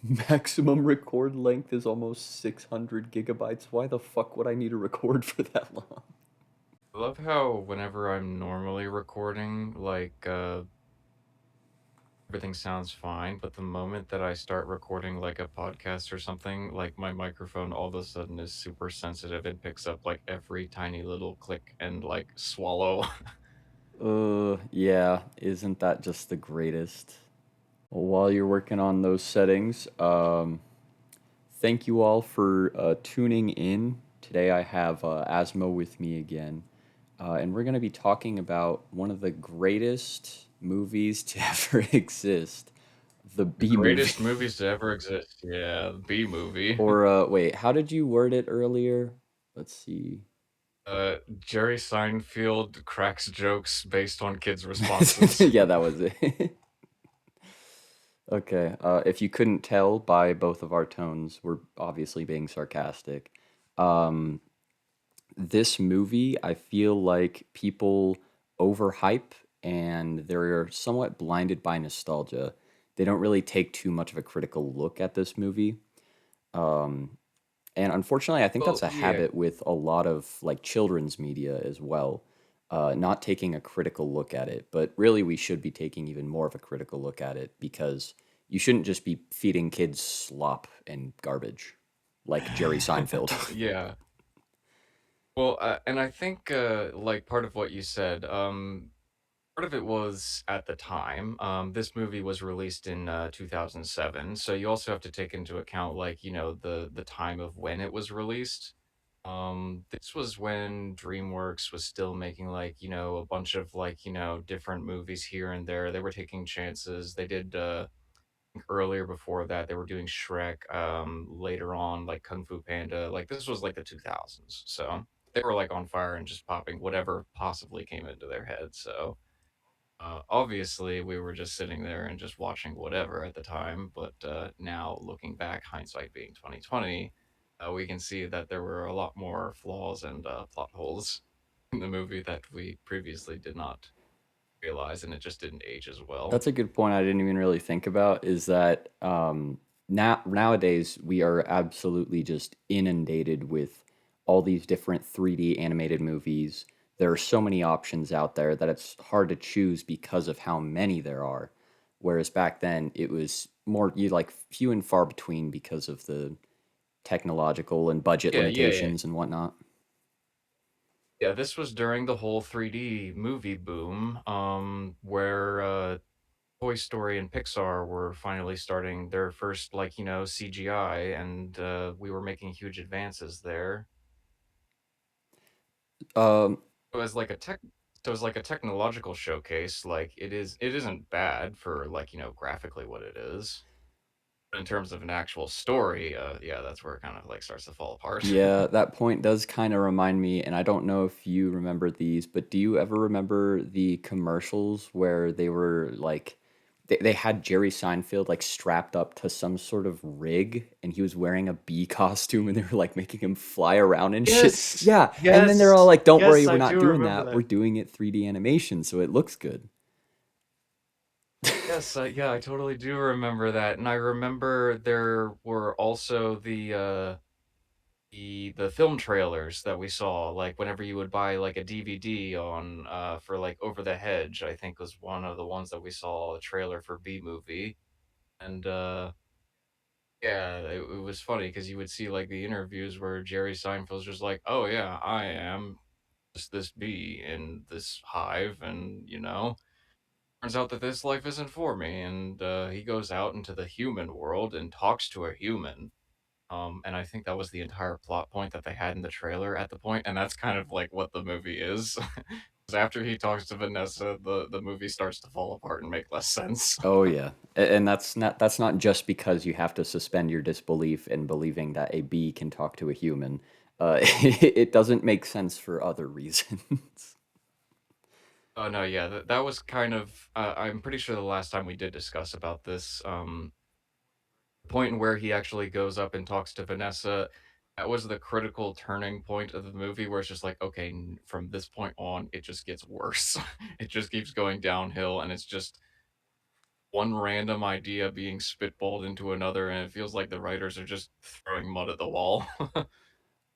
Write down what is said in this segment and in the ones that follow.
Maximum record length is almost 600 gigabytes. Why the fuck would I need a record for that long? I love how whenever I'm normally recording, everything sounds fine, but the moment that I start recording like a podcast or something, like my microphone all of a sudden is super sensitive and picks up like every tiny little click and like swallow. Yeah, isn't that just the greatest? Well, while you're working on those settings, thank you all for tuning in. Today I have Asmo with me again, and we're going to be talking about one of the greatest movies to ever exist, the The B movie. greatest movies to ever exist. Yeah, the B movie. Or wait, how did you word it earlier? Let's see. Jerry Seinfeld cracks jokes based on kids' responses. Yeah, that was it. Okay. If you couldn't tell by both of our tones, we're obviously being sarcastic. Um, this movie, I feel like people overhype and they're somewhat blinded by nostalgia. They don't really take too much of a critical look at this movie. Um, and unfortunately, I think Well, that's a yeah. habit with a lot of like children's media as well, not taking a critical look at it. But really, we should be taking even more of a critical look at it because you shouldn't just be feeding kids slop and garbage like Jerry Seinfeld. Yeah. Well, and I think like part of what you said, part of it was at the time. This movie was released in 2007, so you also have to take into account like the time of when it was released. This was when DreamWorks was still making like a bunch of like different movies here and there. They were taking chances. They did earlier before that they were doing Shrek. Later on like Kung Fu Panda. Like this was like the 2000s, so they were like on fire and just popping whatever possibly came into their head. So obviously, we were just sitting there and just watching whatever at the time, but now looking back, hindsight being 2020, we can see that there were a lot more flaws and plot holes in the movie that we previously did not realize, and it just didn't age as well. That's a good point I didn't even really think about is that nowadays we are absolutely just inundated with all these different 3D animated movies. There are so many options out there that it's hard to choose because of how many there are. Whereas back then it was more you like few and far between because of the technological and budget Yeah, yeah, yeah. limitations and whatnot. Yeah, this was during the whole 3D movie boom, where Toy Story and Pixar were finally starting their first, like, CGI, and we were making huge advances there. Um, So as like a tech so as like a technological showcase, like it isn't bad for like, graphically what it is. But in terms of an actual story, yeah, that's where it kind of like starts to fall apart. Yeah, that point does kind of remind me, and I don't know if you remember these, but do you ever remember the commercials where they were like, they had Jerry Seinfeld like strapped up to some sort of rig and he was wearing a bee costume and they were like making him fly around and shit? Yes. Yeah, and then they're all Yes. like, don't worry, Yes, we're I not do doing remember that. We're that. doing it 3D animation, so it looks good. Yes, yeah, I totally do remember that. And I remember there were also the film trailers that we saw, like whenever you would buy like a DVD on for like Over the Hedge, I think was one of the ones that we saw a trailer for B movie. And yeah, it was funny because you would see like the interviews where Jerry Seinfeld's just like, "Oh yeah, I am just this bee in this hive, and turns out that this life isn't for me." And he goes out into the human world and talks to a human. And I think that was the entire plot point that they had in the trailer at the point, and that's kind of like what the movie is. 'Cause after he talks to Vanessa, the movie starts to fall apart and make less sense. Oh yeah. And that's not just because you have to suspend your disbelief in believing that a bee can talk to a human. It doesn't make sense for other reasons. Oh no, yeah, that was kind of. I'm pretty sure the last time we did discuss about this, the point where he actually goes up and talks to Vanessa, that was the critical turning point of the movie, where it's just like, okay, from this point on, it just gets worse. It just keeps going downhill, and it's just one random idea being spitballed into another, and it feels like the writers are just throwing mud at the wall.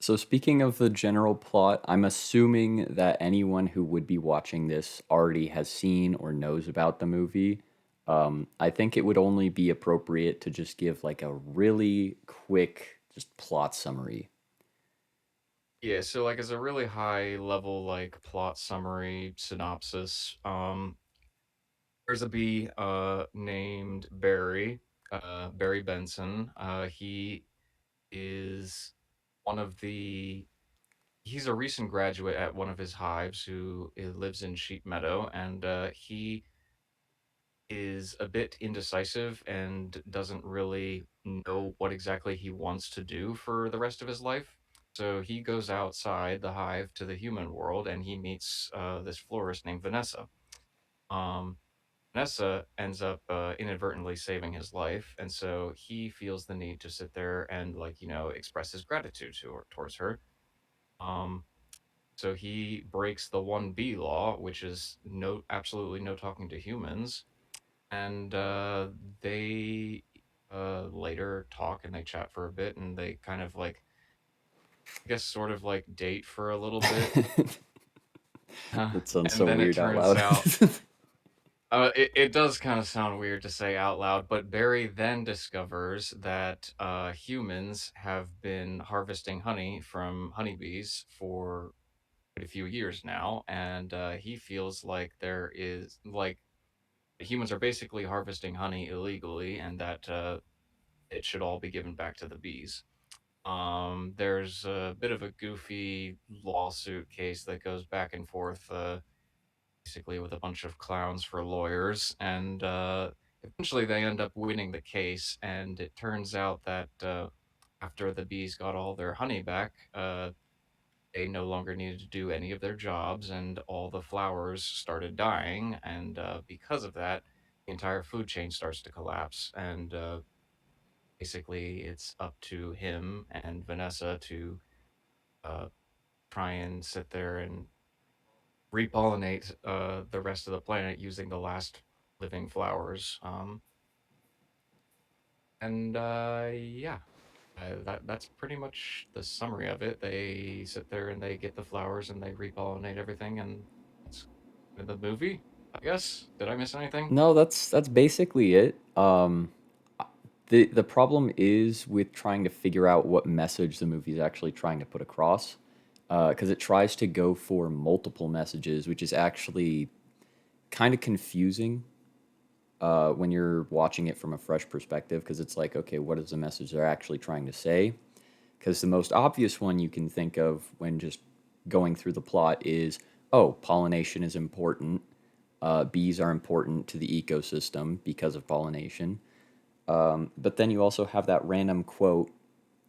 So, speaking of the general plot, I'm assuming that anyone who would be watching this already has seen or knows about the movie. I think it would only be appropriate to just give like a really quick, just plot summary. Yeah, so like as a really high level like plot summary synopsis, there's a bee named Barry, Barry Benson. He is one of the he's a recent graduate at one of his hives who lives in Sheep Meadow, and he is a bit indecisive and doesn't really know what exactly he wants to do for the rest of his life. So he goes outside the hive to the human world and he meets this florist named Vanessa. Um, Vanessa ends up inadvertently saving his life, and so he feels the need to sit there and, like, express his gratitude towards her. Um, so he breaks the 1B law, which is absolutely no talking to humans, and they later talk and they chat for a bit, and they kind of like, I guess, sort of like date for a little bit. That sounds And so then it weird out turns loud. out, it does kind of sound weird to say out loud, but Barry then discovers that humans have been harvesting honey from honeybees for quite a few years now, and he feels like there is like humans are basically harvesting honey illegally, and that it should all be given back to the bees. There's a bit of a goofy lawsuit case that goes back and forth, basically with a bunch of clowns for lawyers, and eventually they end up winning the case. And it turns out that after the bees got all their honey back, they no longer needed to do any of their jobs, and all the flowers started dying. And because of that, the entire food chain starts to collapse, and basically it's up to him and Vanessa to uh, try and sit there and repollinate the rest of the planet using the last living flowers. And yeah, that's pretty much the summary of it. They sit there and they get the flowers and they repollinate everything, and that's the movie. I guess. Did I miss anything? No, that's basically it. The problem is with trying to figure out what message the movie is actually trying to put across, because it tries to go for multiple messages, which is actually kind of confusing when you're watching it from a fresh perspective. Because it's like, okay, what is the message they're actually trying to say? Because the most obvious one you can think of when just going through the plot is, oh, pollination is important. Bees are important to the ecosystem because of pollination. But then you also have that random quote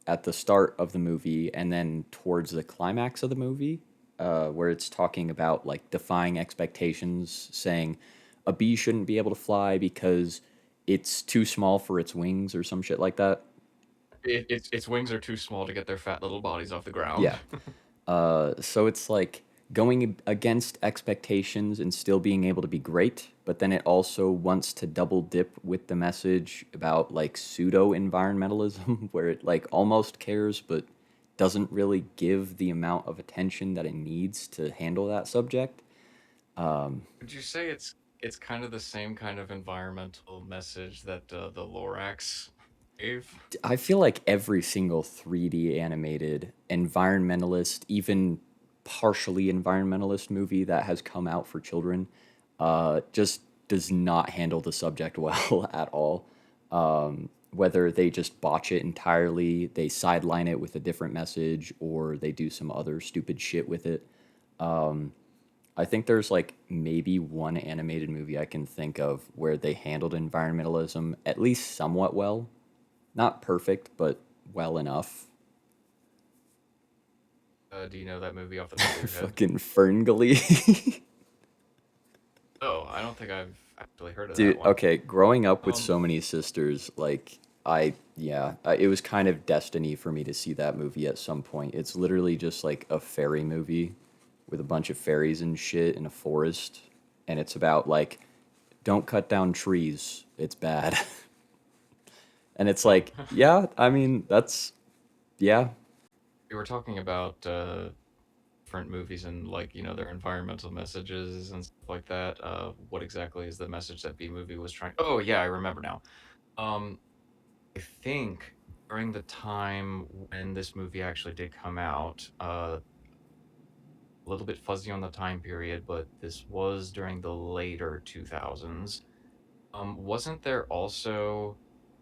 at the start of the movie and then towards the climax of the movie, where it's talking about like defying expectations, saying a bee shouldn't be able to fly because it's too small for its wings or some shit like that. Its wings are too small to get their fat little bodies off the ground. Yeah. So it's like going against expectations and still being able to be great, but then it also wants to double dip with the message about like pseudo environmentalism, where it like almost cares but doesn't really give the amount of attention that it needs to handle that subject. Would you say it's kind of the same kind of environmental message that the Lorax gave? I feel like every single 3D animated environmentalist, even partially environmentalist movie that has come out for children, just does not handle the subject well at all. Whether they just botch it entirely, they sideline it with a different message, or they do some other stupid shit with it. I think there's like maybe one animated movie I can think of where they handled environmentalism at least somewhat well, not perfect, but well enough. Do you know that movie off the top of your head? Fucking Ferngully. Oh, I don't think I've actually heard of that Dude, one. okay, growing up with Um, so many sisters, like, yeah, it was kind of destiny for me to see that movie at some point. It's literally just like a fairy movie with a bunch of fairies and shit in a forest. And it's about like don't cut down trees. It's bad. And it's Oh, like, yeah, I mean, that's yeah. we were talking about different movies and like their environmental messages and stuff like that. What exactly is the message that B movie was trying? Oh yeah, I remember now. Um, I think during the time when this movie actually did come out, a little bit fuzzy on the time period, but this was during the later 2000s. Wasn't there also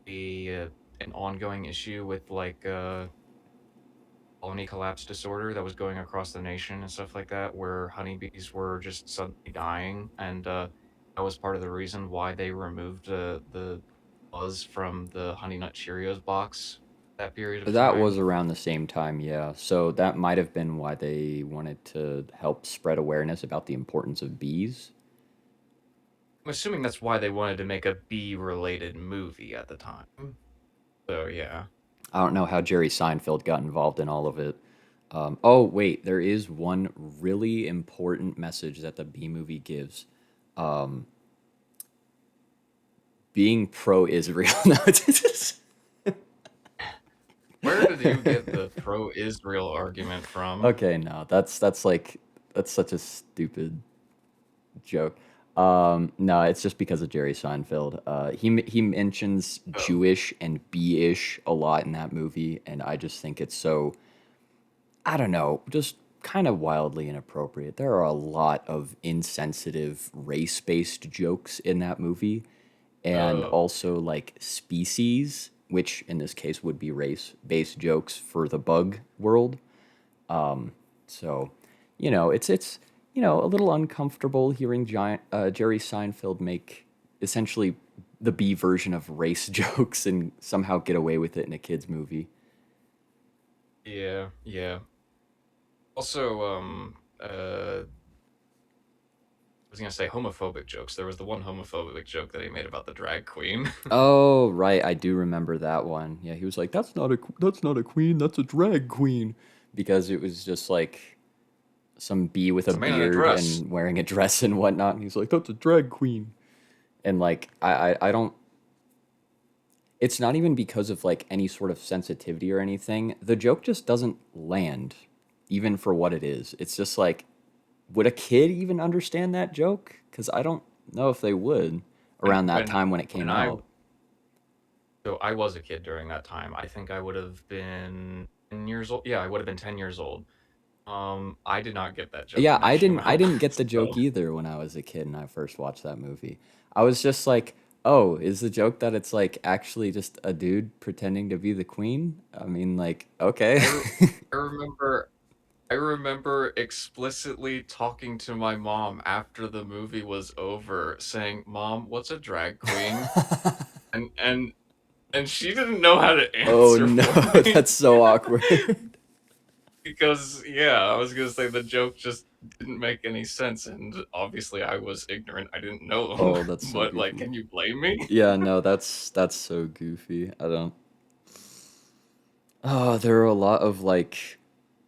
a an ongoing issue with like colony collapse disorder that was going across the nation and stuff like that, where honeybees were just suddenly dying, and that was part of the reason why they removed the buzz from the Honey Nut Cheerios box that period of That was time. around the same time, yeah. So that might have been why they wanted to help spread awareness about the importance of bees. I'm assuming that's why they wanted to make a bee related movie at the time. So yeah. I don't know how Jerry Seinfeld got involved in all of it. Oh, wait, there is one really important message that the B movie gives. Being pro Israel. No, Where did you get the pro Israel argument from? okay, no, that's like that's such a stupid joke. No, it's just because of Jerry Seinfeld. He mentions Oh, Jewish and B-ish a lot in that movie, and I just think it's so I don't know, just kind of wildly inappropriate. There are a lot of insensitive race-based jokes in that movie, and oh, also like species, which in this case would be race-based jokes for the bug world. So, it's a little uncomfortable hearing Jerry Seinfeld make essentially the B version of race jokes and somehow get away with it in a kids movie. yeah, yeah. Also, I was gonna say homophobic jokes. There was the one homophobic joke that he made about the drag queen. Oh, right, I do remember that one. Yeah, he was like, that's not a queen, that's a drag queen," because it was just like some bee with a It's a man in a beard dress. and wearing a dress and whatnot. And he's like, "That's a drag queen," and like I don't. It's not even because of like any sort of sensitivity or anything. The joke just doesn't land, even for what it is. It's just like, would a kid even understand that joke? Because I don't know if they would When around that when time when it came when I out. so I was a kid during that time. I think I would have been 10 years old. Yeah, I would have been 10 years old. I did not get that joke Yeah, when it came I out. didn't get the So joke either when I was a kid and I first watched that movie. I was just like, "Oh, is the joke that it's like actually just a dude pretending to be the queen?" I mean, like, okay. I re- I remember I remember explicitly talking to my mom after the movie was over, saying, "Mom, what's a drag queen?" And and she didn't know how to Oh answer no, for me that's so awkward. because yeah, I was gonna say the joke just didn't make any sense, and obviously I was ignorant. I didn't know, Oh, that's so but like, goofy. can you blame me? Yeah, no, that's so goofy. I don't. Oh, there are a lot of like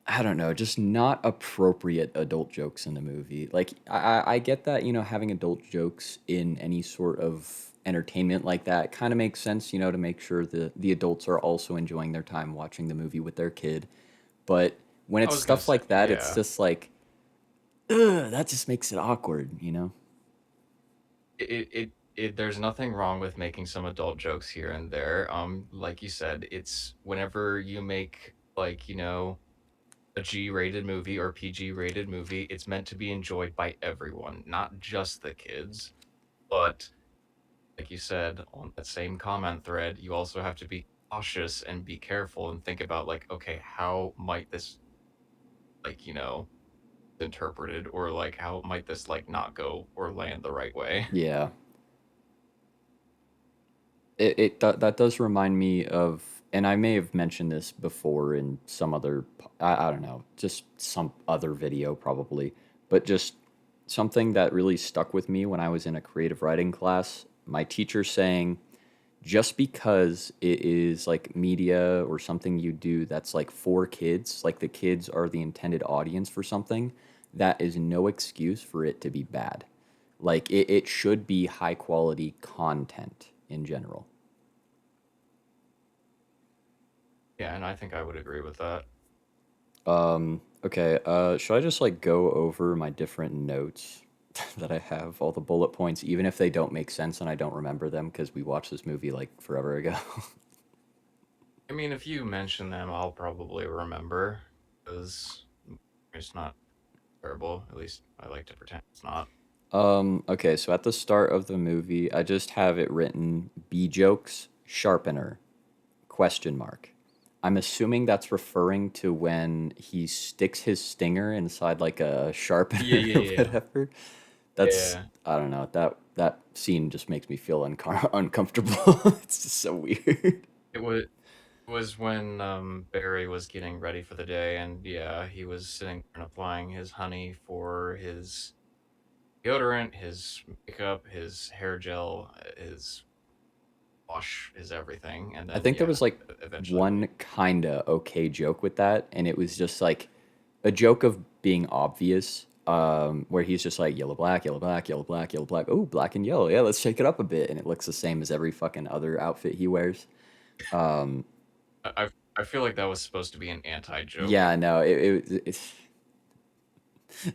I don't know, just not appropriate adult jokes in the movie. Like I get that, having adult jokes in any sort of entertainment like that kind of makes sense, to make sure the adults are also enjoying their time watching the movie with their kid. But when I it's was gonna stuff say, like that, it's yeah. just like, ugh, that just makes it awkward. There's nothing wrong with making some adult jokes here and there. Like you said, it's whenever you make like, a G-rated movie or PG-rated movie, it's meant to be enjoyed by everyone, not just the kids. But like you said on that same comment thread, you also have to be cautious and be careful and think about like, okay, how might this like, interpreted or like how might this like not go or land the right way? Yeah. That does remind me of, and I may have mentioned this before in some other, I don't know, just some other video probably, but just something that really stuck with me when I was in a creative writing class. My teacher saying, just because it is like media or something you do that's like for kids, like the kids are the intended audience for something, that is no excuse for it to be bad. Like it should be high quality content in general. Yeah, and I think I would agree with that. Okay, should I just like go over my different notes that I have, all the bullet points, even if they don't make sense and I don't remember them because we watched this movie like forever ago? I mean, if you mention them, I'll probably remember because it's not terrible. At least I like to pretend it's not. Okay, so at the start of the movie, I just have it written B jokes, sharpener, question mark. I'm assuming that's referring to when he sticks his stinger inside like a Yeah, sharpener yeah, or yeah, whatever. That's yeah. I don't know. That scene just makes me feel uncomfortable. It's just so weird. It was when Barry was getting ready for the day, and yeah, he was sitting and applying his honey for his deodorant, his makeup, his hair gel, his wash, his everything, and I then think there yeah, was like eventually when one kinda okay joke with that, and it was just like a joke of being obvious, where he's just like yellow, black, yellow, black, yellow, black, yellow, black. Oh, black and yellow. Yeah, let's shake it up a bit, and it looks the same as every fucking other outfit he wears. Um, I feel like that was supposed to be an anti joke. yeah, no, it's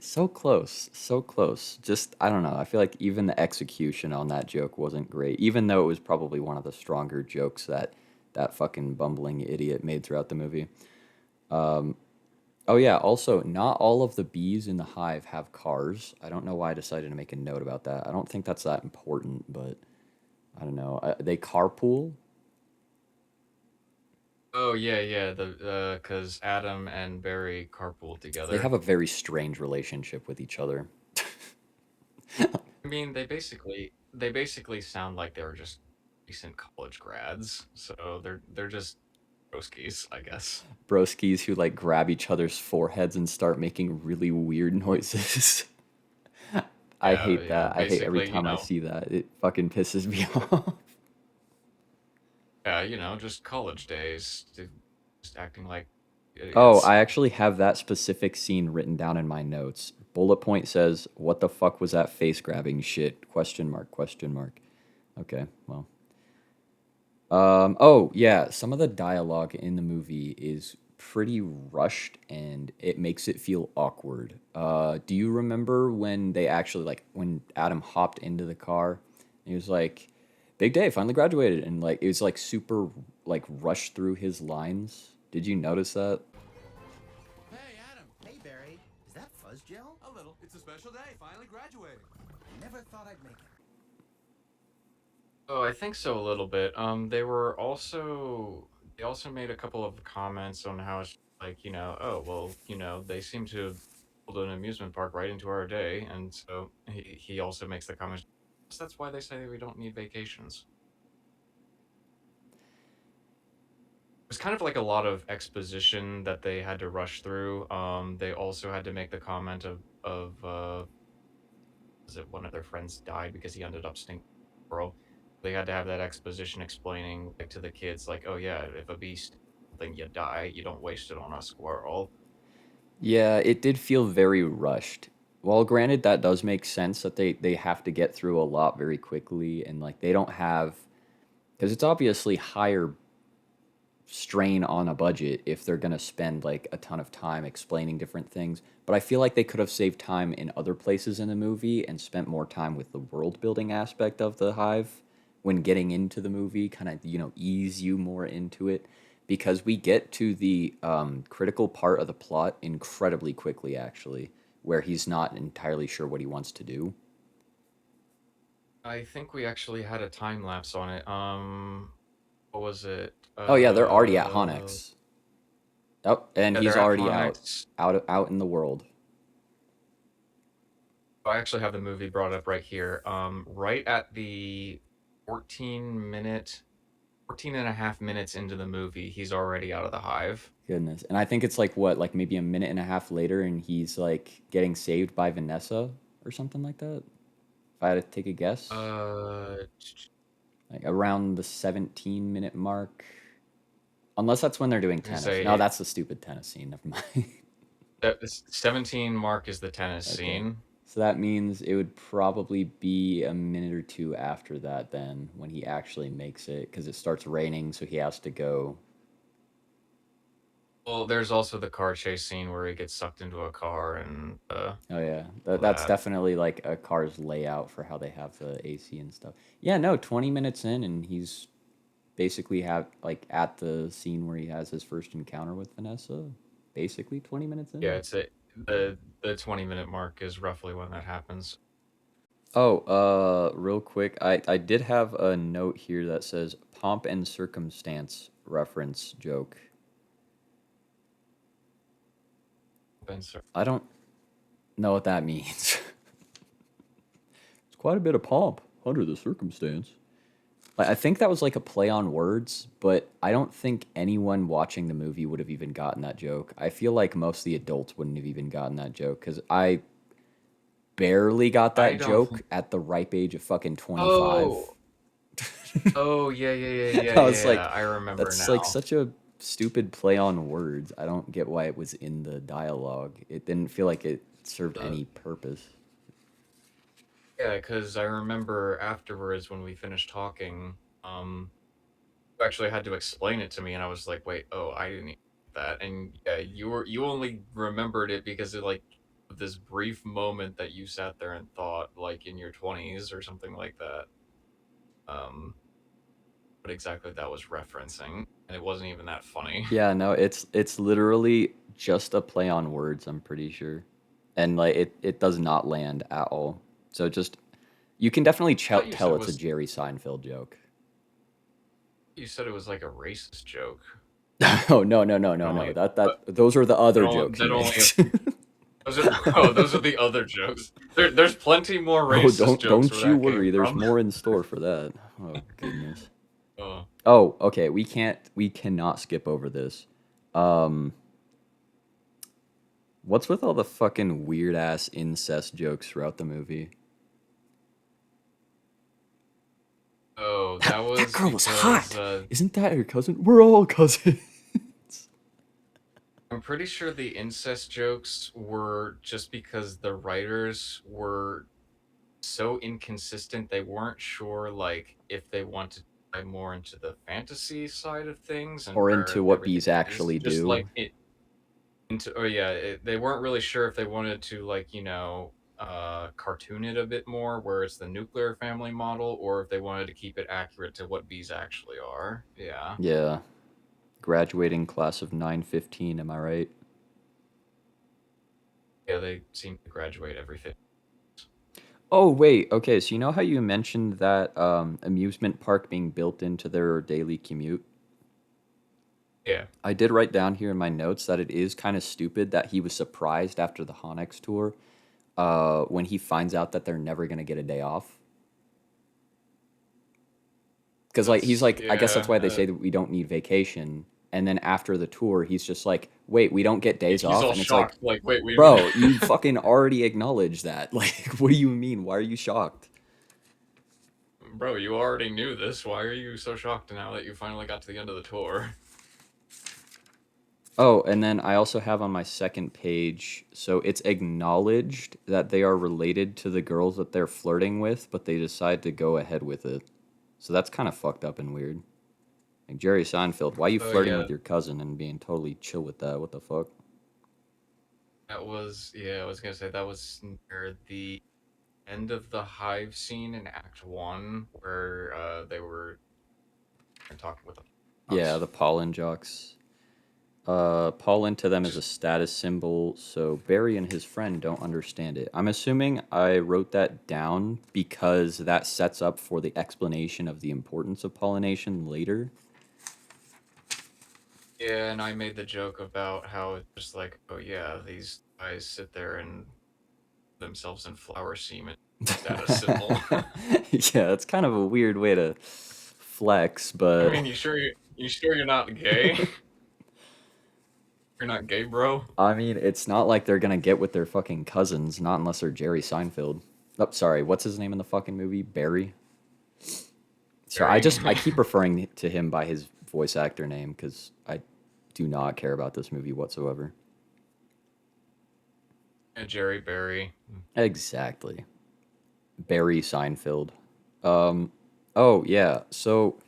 so close, so close. Just I don't know. I feel like even the execution on that joke wasn't great, even though it was probably one of the stronger jokes that fucking bumbling idiot made throughout the movie. Oh yeah, also not all of the bees in the hive have cars. I don't know why I decided to make a note about that. I don't think that's that important, but I don't know. They carpool. Oh yeah, yeah. The because Adam and Barry carpool They have together. a very strange relationship with each other. I mean, they basically sound like they're just recent college grads, so they're just broskies, I guess. Broskies who like grab each other's foreheads and start making really weird noises. I Yeah, hate that. I hate every basically, time I see that. It fucking pisses me off. yeah, just college days, just acting like Oh, idiots. I actually have that specific scene written down in my notes. Bullet point says, "What the fuck was that face grabbing shit?" Question mark, question mark. Okay, well. Oh yeah, some of the dialogue in the movie is pretty rushed and it makes it feel awkward. Do you remember when they actually like when Adam hopped into the car? And he was like, "Big day, finally graduated," and like it was like super like rushed through his lines. Did you notice that? Hey, Adam. Hey, Barry. Is that fuzz gel? A little. It's a special day. Finally graduating. Never thought I'd make it. Oh, I think so a little bit. They also made a couple of comments on how it's like, oh, well, they seem to have built an amusement park right into our day. And so he also makes the comment, "Yes, that's why they say we don't need vacations." It's kind of like a lot of exposition that they had to rush through. They also had to make the comment of was it one of their friends died because he ended up stinking squirrel. They had to have that exposition explaining like to the kids, like, oh yeah, if a beast something you die, you don't waste it on a squirrel. Yeah, it did feel very rushed. Well, granted, that does make sense that they have to get through a lot very quickly, and like they don't have because it's obviously higher strain on a budget if they're going to spend like a ton of time explaining different things. But I feel like they could have saved time in other places in the movie and spent more time with the world building aspect of the hive when getting into the movie, kind of, ease you more into it. Because we get to the critical part of the plot incredibly quickly, actually, where he's not entirely sure what he wants to do. I think we actually had a time lapse on it. What was it? Oh, yeah, they're already at Honex. Oh, and Yeah, he's they're at already out, Connex. out in the world. I actually have the movie brought up right here. Right at the 14 minute, 14 and a half minutes into the movie, he's already out of the hive. Goodness. And I think it's like what, like maybe a minute and a half later, and he's like getting saved by Vanessa or something like that. If I had to take a guess, Uh, like around the 17-minute mark. Unless that's when they're doing I can tennis. No, say that's the stupid tennis scene. Never mind. that 17 mark is the tennis Okay. scene. So that means it would probably be a minute or two after that then when he actually makes it because it starts raining, so he has to go. Well, there's also the car chase scene where he gets sucked into a car and Oh yeah, all that's that. definitely like a car's layout for how they have the AC and stuff. Yeah, no, 20 minutes in and he's basically have like at the scene where he has his first encounter with Vanessa. Basically 20 minutes Yeah, in. it's a the 20-minute mark is roughly when that happens. Oh, real quick, I did have a note here that says pomp and circumstance reference joke. I don't know what that means. It's quite a bit of pomp under the circumstance. Like, I think that was like a play on words, but I don't think anyone watching the movie would have even gotten that joke. I feel like most of the adults wouldn't have even gotten that joke because I barely got I that don't joke think. at the ripe age of fucking 25. Oh, oh yeah, yeah, yeah, yeah, I was yeah. like, I remember that's like now. such a stupid play on words. I don't get why it was in the dialogue. It didn't feel like it served Uh, any purpose. yeah, because I remember afterwards when we finished talking, you actually had to explain it to me, and I was like, "Wait, oh, I didn't get that." And yeah, you only remembered it because it like this brief moment that you sat there and thought, like in your 20s or something like that. Um, what exactly that was referencing, and it wasn't even that funny. Yeah, no, it's literally just a play on words, I'm pretty sure. And like it does not land at all. So just you can definitely I thought tell it's a Jerry Seinfeld joke. you said it was like a racist joke. Oh, no, no, no, It no, no. only That those are the other jokes he that only makes. those are those are the other jokes. There's plenty more Oh, racist jokes where don't you that came worry. There's from. more in store for that. Oh, goodness. Uh, Oh, okay. We cannot skip over this. Um, what's with all the fucking weird ass incest jokes throughout the movie? oh, that That was girl was because hot. Isn't that her cousin? We're all cousins. I'm pretty sure the incest jokes were just because the writers were so inconsistent they weren't sure like if they wanted to dive more into the fantasy side of things and Or into where what everything bees is actually just like do. it into oh yeah they weren't really sure if they wanted to like cartoon it a bit more where it's the nuclear family model or if they wanted to keep it accurate to what bees actually are. Yeah, Yeah. Graduating class of 915, am I right? yeah, they seem to graduate everything. Oh, wait. Okay, so you know how you mentioned that amusement park being built into their daily commute? Yeah. I did write down here in my notes that it is kind of stupid that he was surprised after the Honex tour when he finds out that they're never going to get a day off. Because like he's That's like, I guess that's yeah. why they say that we don't need vacation. And then after the tour, he's just like, wait, we don't get days He's off, all and it's like, shocked. Like, wait a minute. bro, you fucking already acknowledged that. Like, what do you mean? Why are you shocked? Bro, you already knew this. Why are you so shocked now that you finally got to the end of the tour? Oh, and then I also have on my second page, so it's acknowledged that they are related to the girls that they're flirting with, but they decide to go ahead with it. So that's kind of fucked up and weird. Like Jerry Seinfeld, why are you Oh flirting yeah, with your cousin and being totally chill with that? What the fuck? that was yeah. I was gonna say that was near the end of the hive scene in Act One, where they were talking with the Yeah, fox. the pollen jocks. Pollen to them is a Just status symbol, so Barry and his friend don't understand it. I'm assuming I wrote that down because that sets up for the explanation of the importance of pollination later. yeah, and I made the joke about how it's just like, oh yeah, these guys sit there and themselves in flower semen status symbol. Yeah, it's kind of a weird way to flex, I but mean, you sure you're not gay? You're not gay, bro? I mean, it's not like they're gonna get with their fucking cousins, not unless they're Jerry Seinfeld. Oh, sorry, what's his name in the fucking movie? Barry. So Very. I keep referring to him by his voice actor name because I do not care about this movie whatsoever. Jerry Berry. Exactly. Barry Seinfeld. Um, oh yeah. So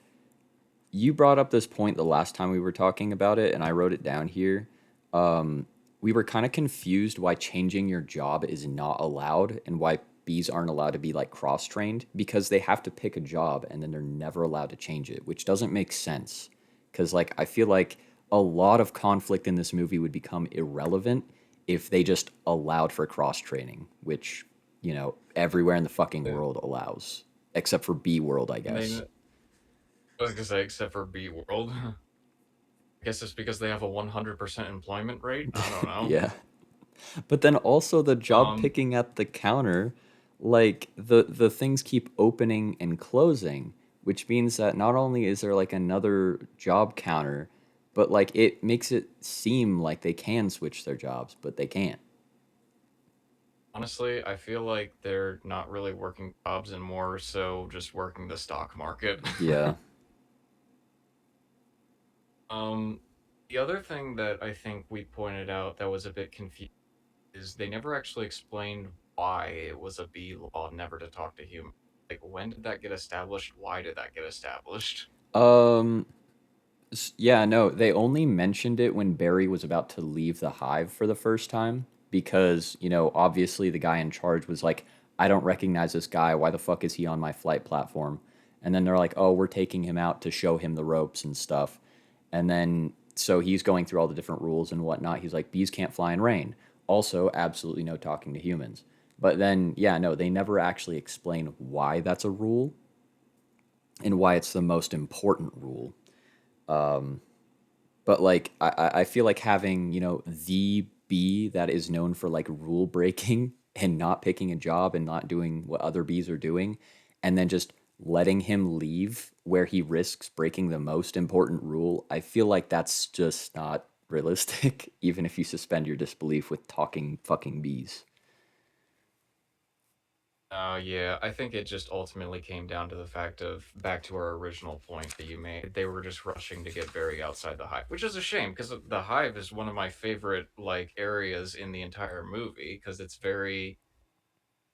you brought up this point the last time we were talking about it, and I wrote it down here. Um, we were kind of confused why changing your job is not allowed and why bees aren't allowed to be like cross trained because they have to pick a job and then they're never allowed to change it, which doesn't make sense. Because, like, I feel like a lot of conflict in this movie would become irrelevant if they just allowed for cross training, which, everywhere in the fucking Uh, world allows, except for Bee World, I And they, guess. I was gonna say, except for B World. I guess it's because they have a 100% employment rate. I don't know. Yeah. But then also the job Um, picking at the counter, like the things keep opening and closing, which means that not only is there like another job counter, but like it makes it seem like they can switch their jobs, but they can't. Honestly, I feel like they're not really working jobs and more so just working the stock market. Yeah. um, the other thing that I think we pointed out that was a bit confusing is they never actually explained why it was a B law never to talk to humans. Like, when did that get established? Why did that get established? Um yeah, no, they only mentioned it when Barry was about to leave the hive for the first time because, obviously the guy in charge was like, I don't recognize this guy. Why the fuck is he on my flight platform? And then they're like, oh, we're taking him out to show him the ropes and stuff. And then, so he's going through all the different rules and whatnot. He's like, bees can't fly in rain. Also, absolutely no talking to humans. But then, yeah, no, they never actually explain why that's a rule and why it's the most important rule. But like I feel like having the bee that is known for like rule breaking and not picking a job and not doing what other bees are doing, and then just letting him leave where he risks breaking the most important rule, I feel like that's just not realistic. Even if you suspend your disbelief with talking fucking bees. Yeah, I think it just ultimately came down to the fact of back to our original point that you made. They were just rushing to get Barry outside the hive, which is a shame because the hive is one of my favorite like areas in the entire movie because it's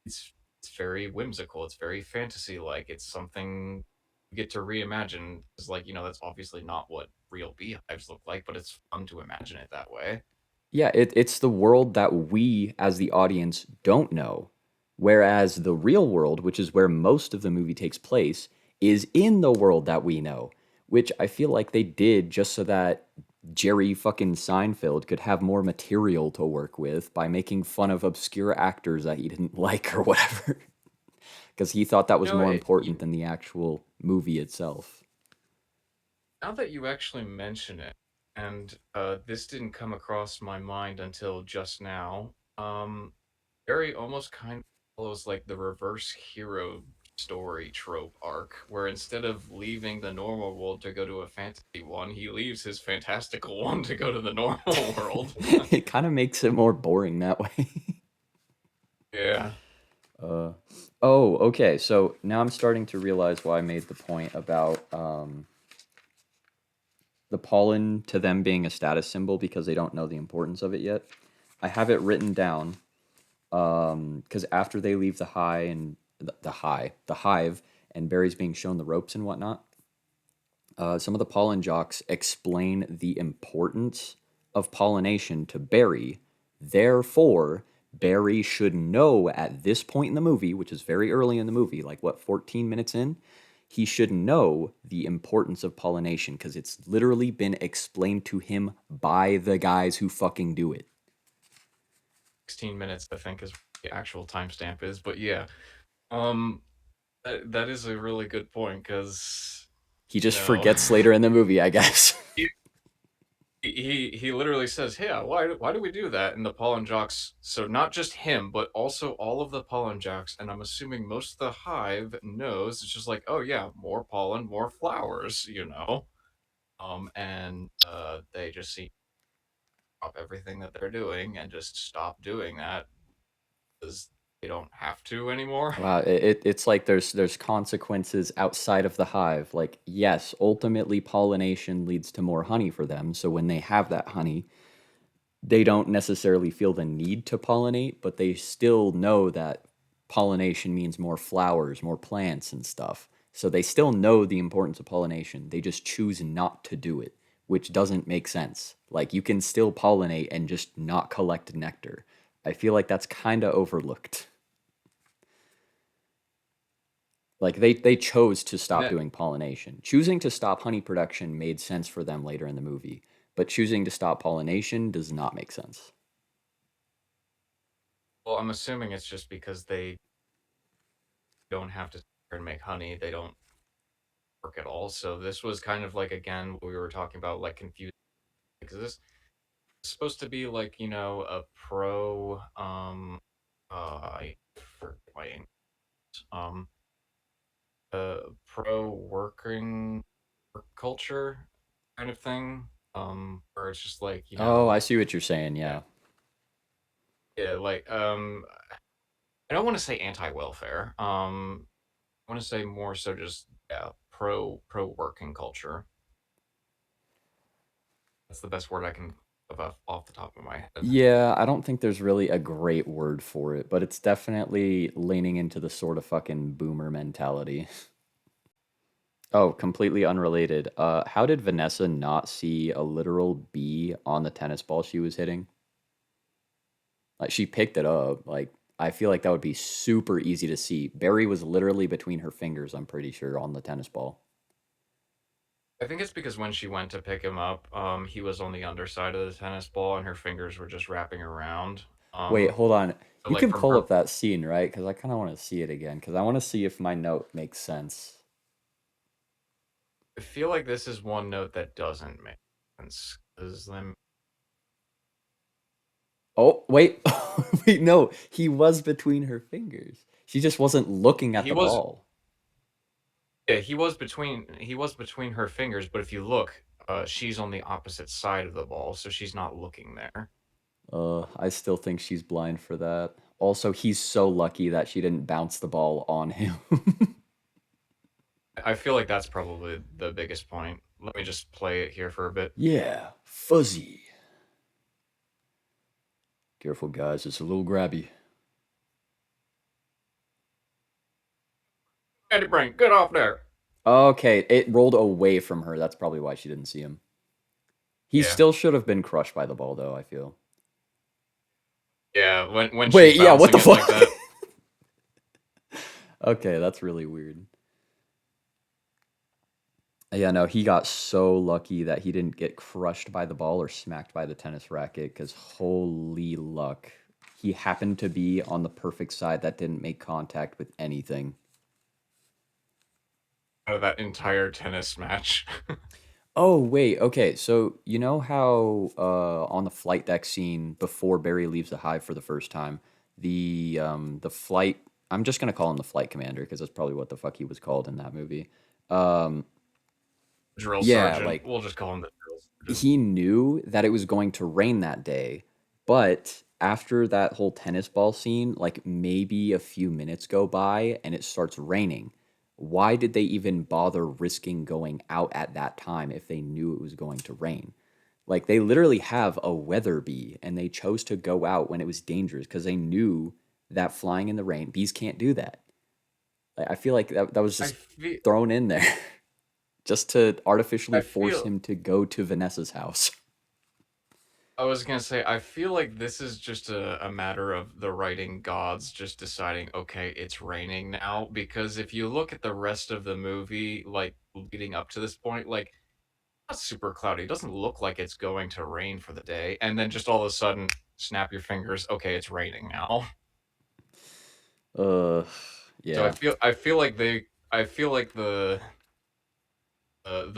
it's very whimsical. It's very fantasy like. It's something you get to reimagine. It's like that's obviously not what real beehives look like, but it's fun to imagine it that way. Yeah, it's the world that we as the audience don't know. Whereas the real world, which is where most of the movie takes place, is in the world that we know, which I feel like they did just so that Jerry fucking Seinfeld could have more material to work with by making fun of obscure actors that he didn't like or whatever. Because he thought that You was know, more it, important than the actual movie itself. Now that you actually mention it, and this didn't come across my mind until just now, Barry almost kind of follows like the reverse hero story trope arc, where instead of leaving the normal world to go to a fantasy one, he leaves his fantastical one to go to the normal world. It kind of makes it more boring that way. Yeah. Uh, oh, okay. So now I'm starting to realize why I made the point about the pollen to them being a status symbol because they don't know the importance of it yet. I have it written down because after they leave the hive, and Barry's being shown the ropes and whatnot, some of the pollen jocks explain the importance of pollination to Barry. Therefore, Barry should know at this point in the movie, which is very early in the movie, like what, 14 minutes in? He should know the importance of pollination because it's literally been explained to him by the guys who fucking do it. 16 minutes, I think, is what the actual timestamp is. But yeah, um, that is a really good point because, He you just know, forgets later in the movie, I guess. he literally says, "Yeah, why do we do that?" And the pollen jocks, so not just him, but also all of the pollen jocks, and I'm assuming most of the hive knows. It's just like, oh yeah, more pollen, more flowers, and they just see stop everything that they're doing and just stop doing that because they don't have to anymore. Wow, it's like there's consequences outside of the hive. Like, yes, ultimately pollination leads to more honey for them. So when they have that honey, they don't necessarily feel the need to pollinate, but they still know that pollination means more flowers, more plants, and stuff. So they still know the importance of pollination. They just choose not to do it, which doesn't make sense. Like, you can still pollinate and just not collect nectar. I feel like that's kind of overlooked. Like, they chose to And stop that, doing pollination. Choosing to stop honey production made sense for them later in the movie, but choosing to stop pollination does not make sense. well, I'm assuming it's just because they don't have to sit there and make honey. They don't work at all. So this was kind of like, again, what we were talking about, like confusing, because this is supposed to be like, a pro I forget my English, um pro working work culture kind of thing. Where it's just like, Oh, I see what you're saying. yeah, Yeah. yeah, like I don't want to say anti-welfare. I want to say more so just, yeah, pro working culture. That's the best word I can of off the top of my head. Yeah, I don't think there's really a great word for it, but it's definitely leaning into the sort of fucking boomer mentality. Oh, completely unrelated. How did Vanessa not see a literal bee on the tennis ball she was hitting? Like, she picked it up. Like, I feel like that would be super easy to see. Barry was literally between her fingers, I'm pretty sure, on the tennis ball. I think it's because when she went to pick him up, he was on the underside of the tennis ball and her fingers were just wrapping around. Wait, hold on. So You like can from pull her, up that scene, right? Because I kind of want to see it again. Because I want to see if my note makes sense. I feel like this is one note that doesn't make sense because then Oh, wait. Wait, no. He was between her fingers. She just wasn't looking at he the was, ball. yeah, he was between her fingers, but if you look, she's on the opposite side of the ball, so she's not looking there. I still think she's blind for that. Also, he's so lucky that she didn't bounce the ball on him. I feel like that's probably the biggest point. Let me just play it here for a bit. Yeah, fuzzy. Careful, guys. It's a little grabby. Eddie Brain, get off there. Okay, it rolled away from her. That's probably why she didn't see him. He Yeah, still should have been crushed by the ball, though, I feel. yeah. When she's Wait, yeah, what bouncing the it like fuck? that, Okay, that's really weird. Yeah, no, he got so lucky that he didn't get crushed by the ball or smacked by the tennis racket because holy luck. He happened to be on the perfect side that didn't make contact with anything. out of that entire tennis match. Oh, wait, okay. So, you know how on the flight deck scene before Barry leaves the hive for the first time, the flight I'm just gonna call him the flight commander because that's probably what the fuck he was called in that movie. Um, Drill yeah, sergeant. like We'll just call him the drill sergeant. he knew that it was going to rain that day, but after that whole tennis ball scene, like maybe a few minutes go by and it starts raining. Why did they even bother risking going out at that time if they knew it was going to rain? Like, they literally have a weather bee and they chose to go out when it was dangerous because they knew that flying in the rain, bees can't do that. Like, I feel like that was I just feel. thrown in there just to artificially I force feel. him to go to Vanessa's house. I was gonna say. I feel like this is just a matter of the writing gods just deciding, okay, it's raining now. Because if you look at the rest of the movie, like leading up to this point, like not super cloudy. It doesn't look like it's going to rain for the day, and then just all of a sudden, snap your fingers. Okay, it's raining now. Uh, So I yeah. feel. I feel like they. I feel like the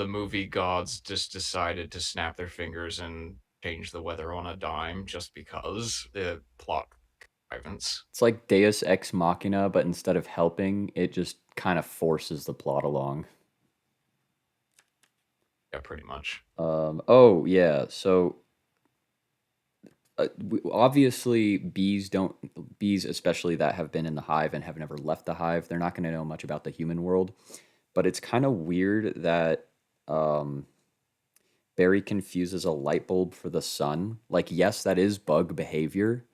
movie gods just decided to snap their fingers and change the weather on a dime just because the plot contrivance. It's like Deus Ex Machina, but instead of helping, it just kind of forces the plot along. Yeah, pretty much. Oh, yeah. So, obviously, bees, especially that have been in the hive and have never left the hive, they're not going to know much about the human world. But it's kind of weird that um, Barry confuses a light bulb for the sun. Like, yes, that is bug behavior,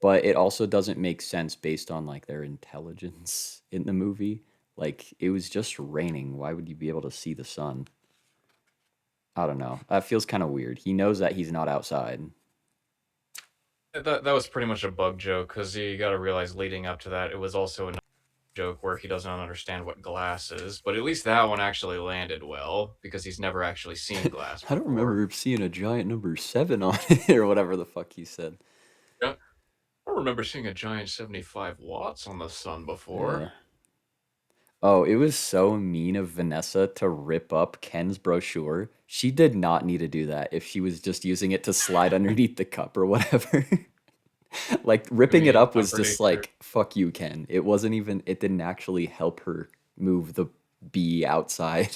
but it also doesn't make sense based on like their intelligence in the movie. Like, it was just raining. Why would you be able to see the sun? I don't know. That feels kind of weird. He knows that he's not outside. That was pretty much a bug joke because you got to realize leading up to that, it was also a joke where he doesn't understand what glass is. But at least that one actually landed well because he's never actually seen glass I don't before. remember seeing a giant number 7 on it or whatever the fuck he said. Yeah, I don't remember seeing a giant 75 watts on the sun before. Yeah. Oh, it was so mean of Vanessa to rip up Ken's brochure. She did not need to do that if she was just using it to slide underneath the cup or whatever. Like I ripping it mean, up I'm was pretty just sure like fuck you, Ken. It wasn't even it didn't actually help her move the bee outside.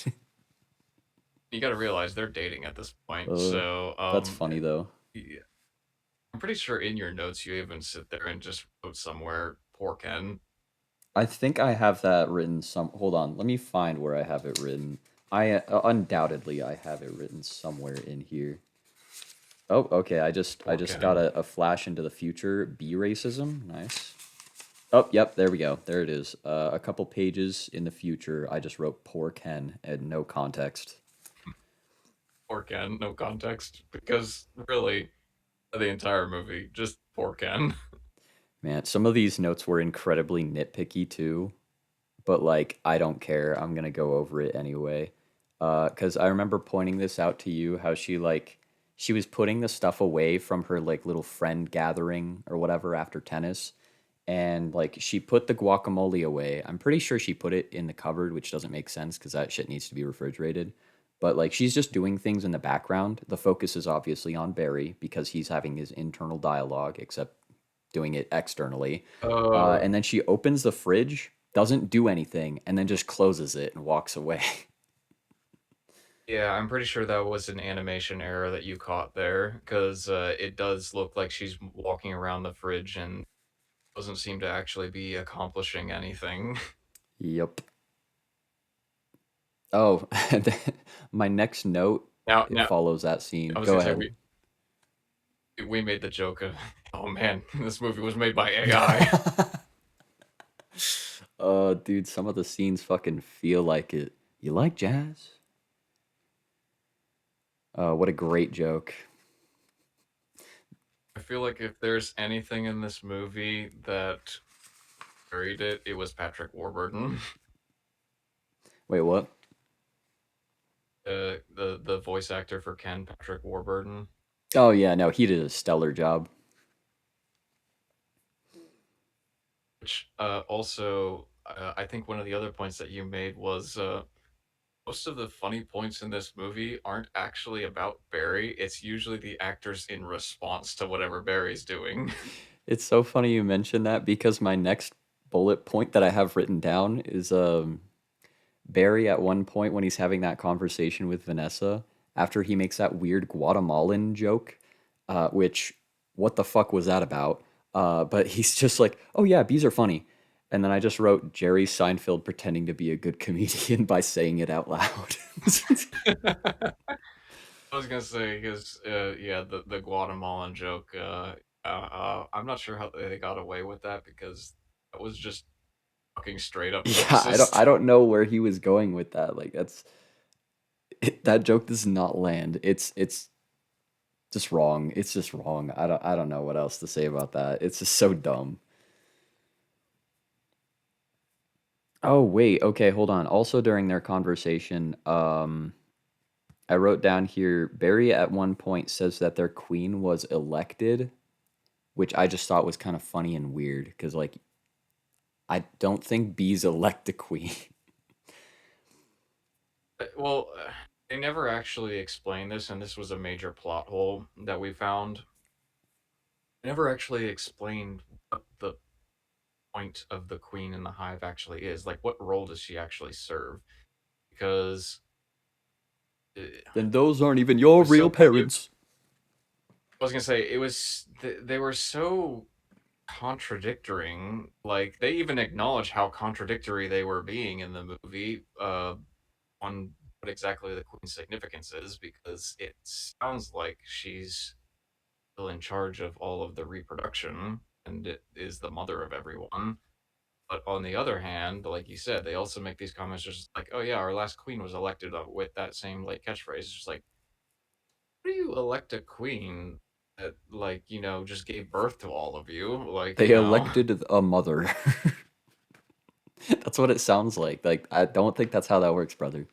you got to realize they're dating at this point. uh So, that's funny though. yeah, I'm pretty sure in your notes you even sit there and just wrote somewhere, poor Ken. I think I have that written some hold on, let me find where I have it written. I undoubtedly I have it written somewhere in here. Oh, okay. I Poor just got Ken. a flash into the future. Bee racism. Nice. Oh, yep, there we go. There it is. A couple pages in the future, I just wrote poor Ken and no context. Poor Ken, no context. Because really, the entire movie, just poor Ken. Man, some of these notes were incredibly nitpicky too, but like I don't care. I'm gonna go over it anyway. Because I remember pointing this out to you, how she was putting the stuff away from her like little friend gathering or whatever after tennis, and like she put the guacamole away. I'm pretty sure she put it in the cupboard, which doesn't make sense because that shit needs to be refrigerated. But like she's just doing things in the background. The focus is obviously on Barry because he's having his internal dialogue, except doing it externally. Uh, And then she opens the fridge, doesn't do anything, and then just closes it and walks away. yeah, I'm pretty sure that was an animation error that you caught there, because it does look like she's walking around the fridge and doesn't seem to actually be accomplishing anything. Yep. Oh, my next note it Now, follows that scene. I was Go gonna say ahead. we made the joke of, oh man, this movie was made by AI. Dude, some of the scenes fucking feel like it. You like jazz? What a great joke. I feel like if there's anything in this movie that carried it, it was Patrick Warburton. Wait, what? The voice actor for Ken, Patrick Warburton. Oh yeah, no, he did a stellar job. Which also, I think one of the other points that you made was most of the funny points in this movie aren't actually about Barry. It's usually the actors in response to whatever Barry's doing. It's so funny you mentioned that because my next bullet point that I have written down is Barry at one point when he's having that conversation with Vanessa after he makes that weird Guatemalan joke, which what the fuck was that about? But he's just like, oh yeah, bees are funny. And then I just wrote Jerry Seinfeld pretending to be a good comedian by saying it out loud. I was gonna say because yeah, the Guatemalan joke. I'm not sure how they got away with that because that was just fucking straight up Yeah, racist. I don't know where he was going with that. Like that joke does not land. It's just wrong. It's just wrong. I don't know what else to say about that. It's just so dumb. Oh wait, okay, hold on. Also during their conversation, I wrote down here Barry at one point says that their queen was elected, which I just thought was kind of funny and weird because like I don't think bees elect a queen. Well, they never actually explained this, and this was a major plot hole that we found. They never actually explained what the point of the queen in the hive actually is. Like, what role does she actually serve? Because it Then those aren't even your was real so. parents. I was gonna say it was. They were so contradicting. Like they even acknowledge how contradictory they were being in the movie. On what exactly the queen's significance is because it sounds like she's still in charge of all of the reproduction and it is the mother of everyone. But on the other hand, like you said, they also make these comments just like, "Oh yeah, our last queen was elected with that same like catchphrase." It's just like, how do you elect a queen that like just gave birth to all of you? Like They elected a mother. That's what it sounds like. Like, I don't think that's how that works, brother.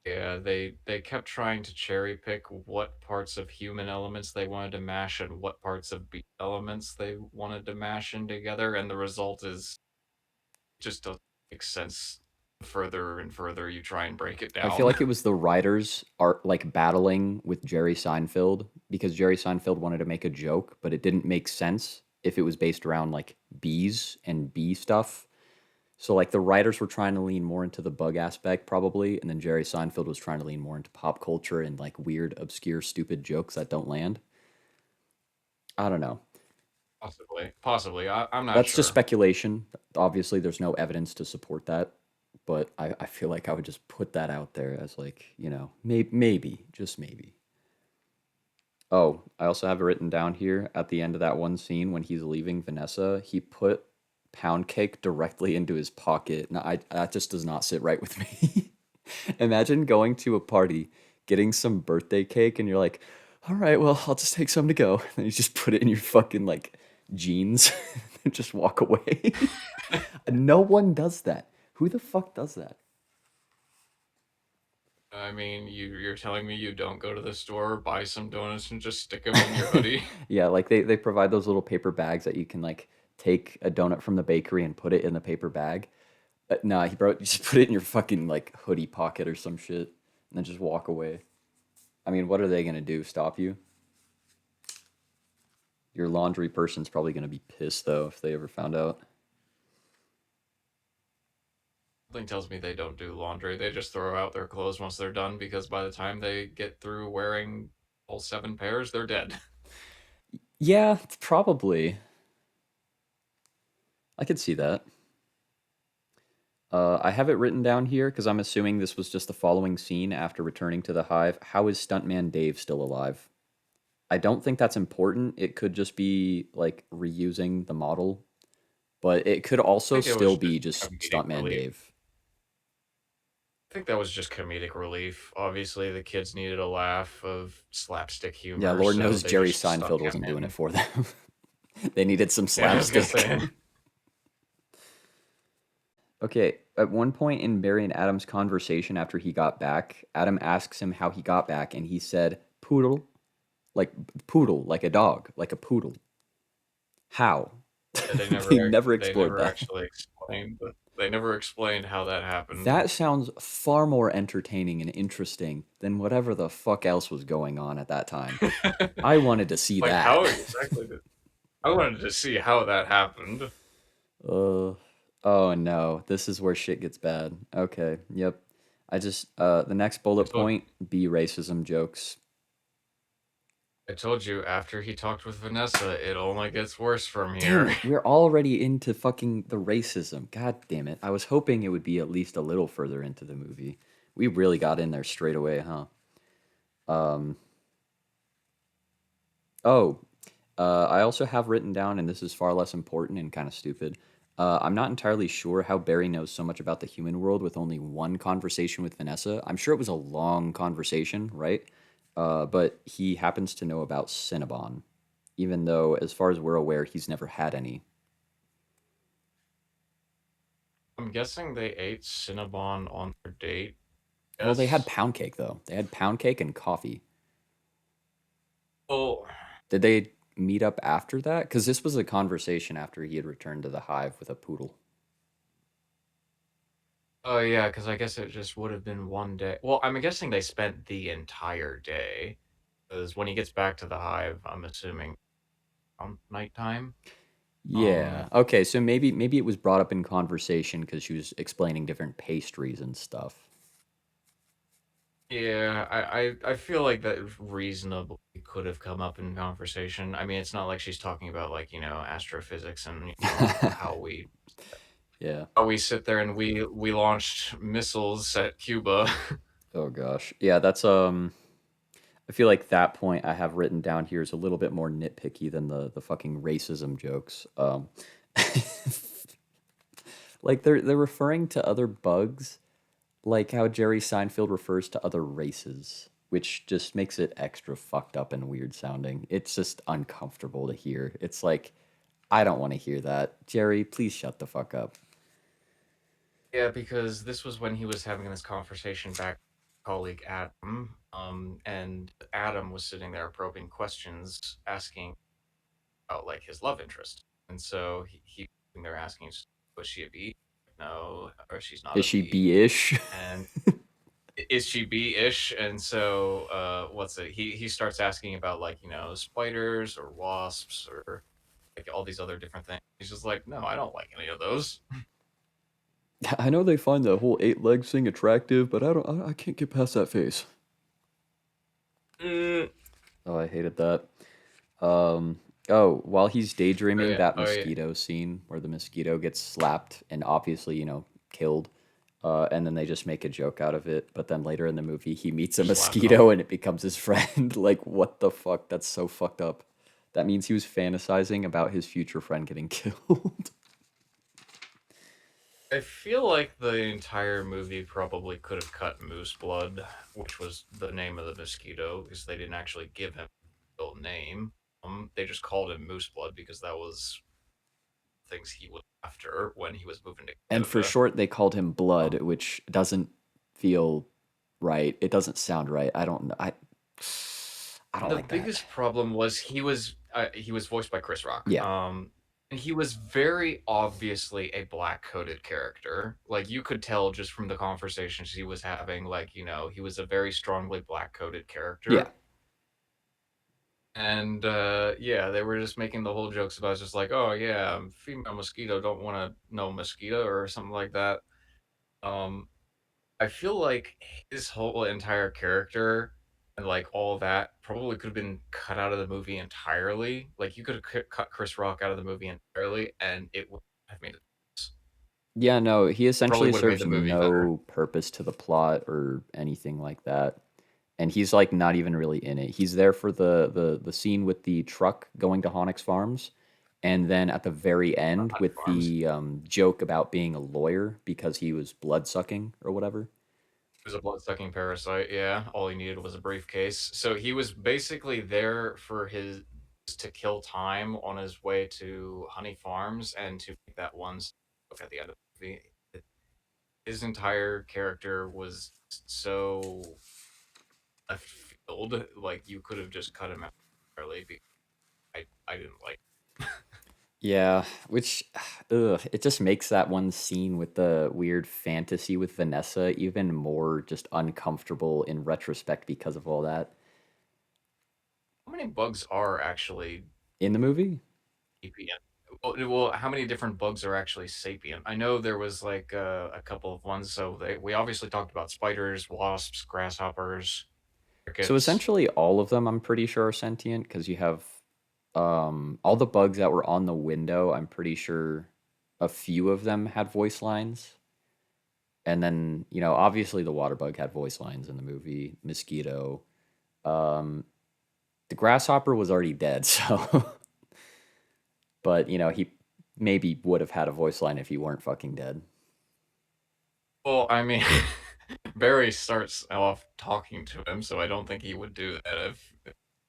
yeah, they kept trying to cherry pick what parts of human elements they wanted to mash and what parts of beast elements they wanted to mash in together, and the result is just doesn't make sense. Further and further you try and break it I feel down. like it was the writers are like battling with Jerry Seinfeld because Jerry Seinfeld wanted to make a joke, but it didn't make sense if it was based around like bees and bee stuff. So like the writers were trying to lean more into the bug aspect probably, and then Jerry Seinfeld was trying to lean more into pop culture and like weird, obscure, stupid jokes that don't land. I don't know. Possibly. I'm not That's just sure. speculation. Obviously, there's no evidence to support that, but I feel like I would just put that out there as like, maybe, just maybe. Oh, I also have it written down here at the end of that one scene when he's leaving Vanessa, he put pound cake directly into his pocket. Now, that just does not sit right with me. Imagine going to a party, getting some birthday cake, and you're like, all right, well, I'll just take some to go. And you just put it in your fucking like jeans and just walk away. No one does that. Who the fuck does that? I mean, you're telling me you don't go to the store, buy some donuts, and just stick them in your hoodie? Yeah, like they provide those little paper bags that you can like take a donut from the bakery and put it in the paper bag. Nah, he bro, you just put it in your fucking like hoodie pocket or some shit, and then just walk away. I mean, what are they gonna do? Stop you? Your laundry person's probably gonna be pissed though if they ever found out. Something tells me they don't do laundry. They just throw out their clothes once they're done because by the time they get through wearing all 7 pairs, they're dead. Yeah, probably. I could see that. I have it written down here because I'm assuming this was just the following scene after returning to the hive. How is Stuntman Dave still alive? I don't think that's important. It could just be like reusing the model, but it could I also think it still was be just just comedic Stuntman relief. Dave. I think that was just comedic relief. Obviously, the kids needed a laugh of slapstick Yeah, humor, Lord so knows they Jerry just stuck Seinfeld him wasn't doing it in. for them. They needed some Yeah, I was gonna slapstick. say. Okay, at one point in Barry and Adam's conversation after he got back, Adam asks him how he got back, and he said, like poodle, like a dog, like a poodle. How? Yeah, they They never never they explored never that. actually explained. They never explained how that happened. That sounds far more entertaining and interesting than whatever the fuck else was going on at that time. I wanted to see Like that. how exactly did I wanted to see how that happened. uh, oh no, this is where shit gets bad. Okay, yep. The next I bullet told point, be racism jokes. I told you after he talked with Vanessa, it only gets worse from Damn here. it, we're already into fucking the racism. God damn it. I was hoping it would be at least a little further into the movie. We really got in there straight away, huh? Um, oh, I also have written down, and this is far less important and kind of stupid. I'm not entirely sure how Barry knows so much about the human world with only one conversation with Vanessa. I'm sure it was a long conversation, right? But he happens to know about Cinnabon, even though, as far as we're aware, he's never had any. I'm guessing they ate Cinnabon on their date. Well, they had Yes. pound cake, though. They had pound cake and coffee. Well, Did they meet up after that? Because this was a conversation after he had returned to the hive with a poodle. oh yeah, because I guess it just would have been one day. Well, I'm guessing they spent the entire day. Because when he gets back to the hive, I'm assuming nighttime. Yeah. Um, Okay. So maybe it was brought up in conversation because she was explaining different pastries and stuff. yeah, I feel like that reasonably could have come up in conversation. I mean, it's not like she's talking about like astrophysics and how we. Yeah. We sit there and we launched missiles at Cuba. Oh gosh. Yeah, that's I feel like that point I have written down here is a little bit more nitpicky than the fucking racism jokes. Like they're referring to other bugs, like how Jerry Seinfeld refers to other races, which just makes it extra fucked up and weird sounding. It's just uncomfortable to hear. It's like I don't want to hear that. Jerry, please shut the fuck up. Yeah, because this was when he was having this conversation back with colleague Adam, and Adam was sitting there probing questions, asking about like his love interest, and so he was sitting there asking, "Was she a bee? No, or she's not Is a she bee." B-ish? And is she bee-ish? And so, what's it? He starts asking about like spiders or wasps or like all these other different things. He's just like, "No, I don't like any of those." I know they find the whole eight legs thing attractive, but I can't get past that face. Mm, Oh, I hated that. Um, oh, while he's oh daydreaming, yeah, that oh yeah. mosquito scene where the mosquito gets slapped and obviously, killed. And then they just make a joke out of it. But then later in the movie, he meets a Slapping him. mosquito and it becomes his friend. Like, what the fuck? That's so fucked up. That means he was fantasizing about his future friend getting killed. I feel like the entire movie probably could have cut Moose Blood, which was the name of the mosquito, because they didn't actually give him a real name. They just called him Moose Blood because that was things he was after when he was moving to And for Canada. short, they called him Blood, Um, which doesn't feel right. It doesn't sound right. I don't know. I don't the like that. biggest problem was he was voiced by Chris Rock. Yeah. And he was very obviously a black coded character. Like you could tell just from the conversations he was having, like, he was a very strongly black coded Yeah. character. And yeah, they were just making the whole jokes about just like, oh yeah, female mosquito don't want to know mosquito or something like that. Um, I feel like his whole entire character and like all that probably could have been cut out of the movie entirely. Like you could have cut Chris Rock out of the movie entirely, and it would have made it Yeah, no, he probably essentially would have made serves the movie better. no purpose to the plot or anything like that. And he's like not even really in it. He's there for the scene with the truck going to Honix Farms, and then at the very end Honey with Farms. the joke about being a lawyer because he was blood sucking or whatever. He was a blood-sucking parasite. Yeah, all he needed was a briefcase. So he was basically there for his to kill time on his way to Honey Farms and to make that one look at the end of the movie. His entire character was so left field. Like you could have just cut him out early. I didn't like. Yeah, which it just makes that one scene with the weird fantasy with Vanessa even more just uncomfortable in retrospect because of all that How many bugs are actually in the movie. sapient? Well, how many different bugs are actually sapient? I know there was like a couple of ones. So we obviously talked about spiders, wasps, grasshoppers, So crickets. essentially, all of them I'm pretty sure are sentient because you have all the bugs that were on the window. I'm pretty sure a few of them had voice lines, and then obviously the water bug had voice lines in the movie. Mosquito, um, the grasshopper was already dead, so but he maybe would have had a voice line if he weren't fucking dead. Well, I mean, Barry starts off talking to him, so I don't think he would do that if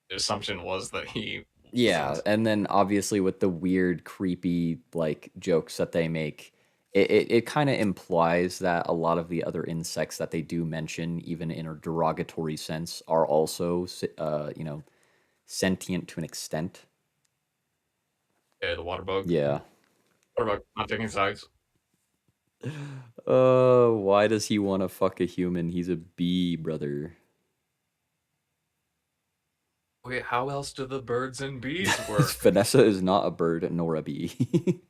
the assumption was that he Yeah, wasn't. and then obviously with the weird, creepy like jokes that they make, it kind of implies that a lot of the other insects that they do mention, even in a derogatory sense, are also sentient to an extent. Yeah, the water bug. Yeah. Water bug not taking sides. Why does he want to fuck a human? He's a bee, brother. Wait, how else do the birds and bees work? Vanessa is not a bird nor a bee.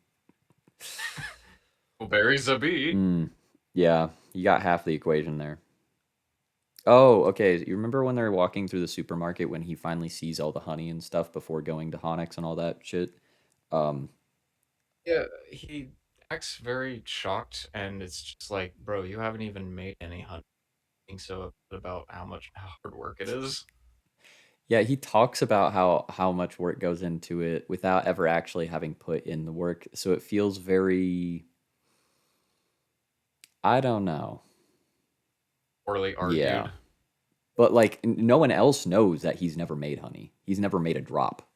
Well, Barry's a bee. Mm, yeah, you got half the equation there. Oh, okay. You remember when they're walking through the supermarket when he finally sees all the honey and stuff before going to Honix and all that shit? Um, Yeah, he acts very shocked, and it's just like, bro, you haven't even made any honey. Being so upset about how hard work it is. Yeah, he talks about how much work goes into it without ever actually having put in the work. So it feels very, I don't know. Poorly Yeah. argued. But like no one else knows that he's never made honey. He's never made a drop.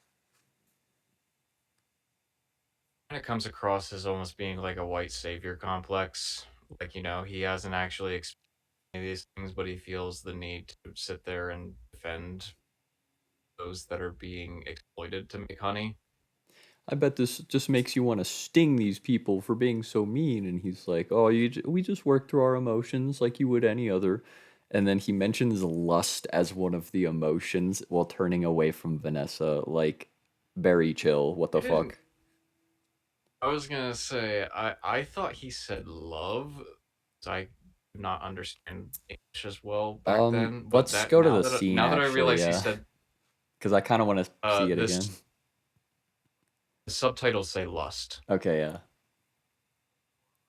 And it comes across as almost being like a white savior complex. Like, he hasn't actually experienced any of these things, but he feels the need to sit there and defend those that are being exploited to make honey. I bet this just makes you want to sting these people for being so mean. And he's like, "Oh, we just work through our emotions like you would any other." And then he mentions lust as one of the emotions while turning away from Vanessa. Like, very chill. What I the didn't. fuck? I was gonna say I thought he said love. So I could not understand English as well back then, but Let's that go to the scene now that I actually, realize he yeah, said because I kind of want to see it again. this the subtitles say lust. Okay, yeah.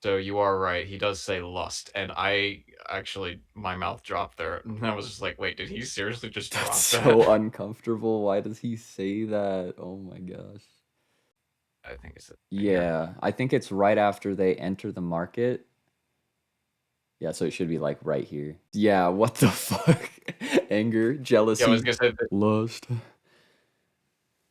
So you are right. He does say lust, and I actually my mouth dropped there, and I was just like, "Wait, did he seriously just That's drop that?" so uncomfortable. Why does he say that? Oh my gosh. I think it's in here. Yeah, I think it's right after they enter the market. Yeah, so it should be like right here. Yeah, what the fuck? Anger, Yeah, jealousy, lust. I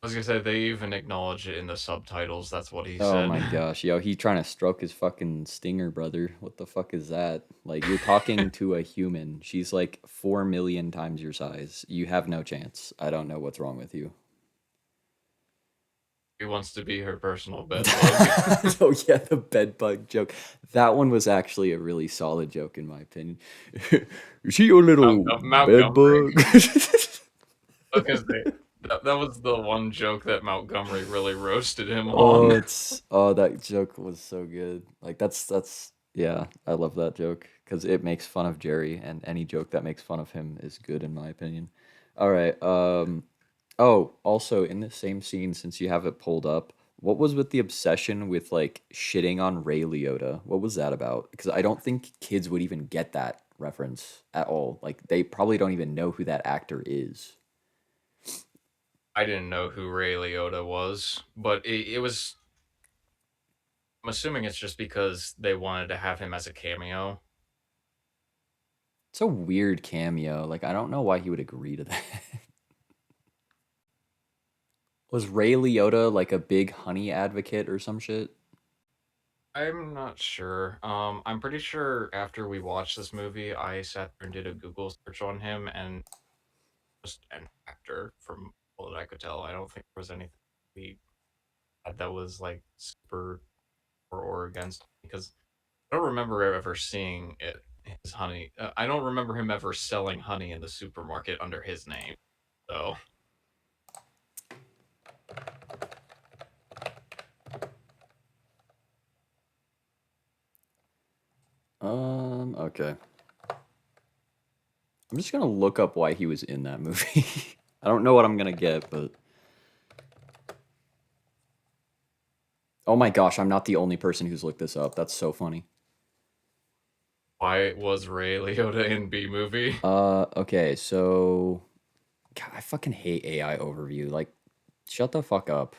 was gonna say they even acknowledge it in the subtitles. That's what he Oh said. my gosh, yo, he trying to stroke his fucking stinger, brother. What the fuck is that? Like, you're talking to a human. She's like 4 million times your size. You have no chance. I don't know what's wrong with you. He wants to be her personal bed bug. Oh yeah, the bed bug joke. That one was actually a really solid joke in my opinion. Is she your little bed Montgomery. bug? Because that was the one joke that Montgomery really roasted him Oh, on. that joke was so good. Like that's yeah, I love that joke because it makes fun of Jerry, and any joke that makes fun of him is good in my opinion. All right. Oh, also in the same scene, since you have it pulled up, what was with the obsession with like shitting on Ray Liotta? What was that about? Because I don't think kids would even get that reference at all. Like they probably don't even know who that actor is. I didn't know who Ray Liotta was, but it was. I'm assuming it's just because they wanted to have him as a cameo. It's a weird cameo. Like I don't know why he would agree to that. Was Ray Liotta like a big honey advocate or some shit? I'm not sure. I'm pretty sure after we watched this movie, I sat there and did a Google search on him, and just an actor from all that I could tell. I don't think there was anything we had that was like super or against because I don't remember ever seeing it. His honey. I don't remember him ever selling honey in the supermarket under his name. So Okay. I'm just gonna look up why he was in that movie. I don't know what I'm gonna get, but oh my gosh, I'm not the only person who's looked this up. That's so funny. why was Ray Liotta in B movie? Okay, so God, I fucking hate AI overview. Like, shut the fuck up.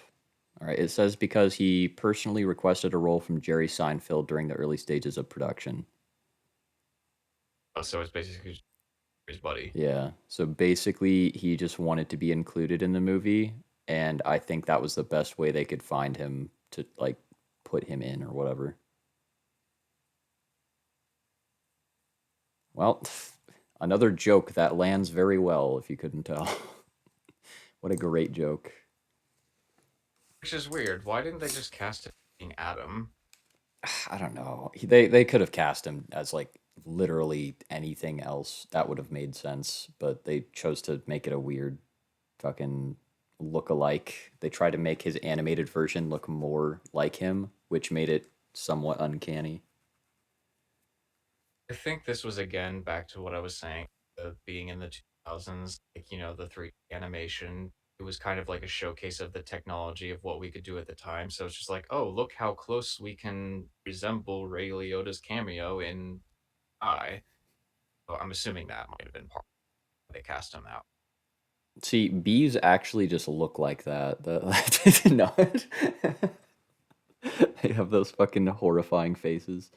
All right, it says because he personally requested a role from Jerry Seinfeld during the early stages of production. So it's basically his buddy. Yeah. So basically, he just wanted to be included in the movie, and I think that was the best way they could find him to like put him in or whatever. Well, another joke that lands very well, if you couldn't tell. What a great joke. Which is weird. Why didn't they just cast it being Adam? I don't know. They could have cast him as like literally anything else that would have made sense, but they chose to make it a weird fucking look-alike. They tried to make his animated version look more like him, which made it somewhat uncanny. I think this was again back to what I was saying, being in the 2000s, like the 3D animation it was kind of like a showcase of the technology of what we could do at the time. So it's just like, oh, look how close we can resemble Ray Liotta's cameo in I. So I'm assuming that might have been part of why they cast him out. See, bees actually just look like that. The no. They have those fucking horrifying faces.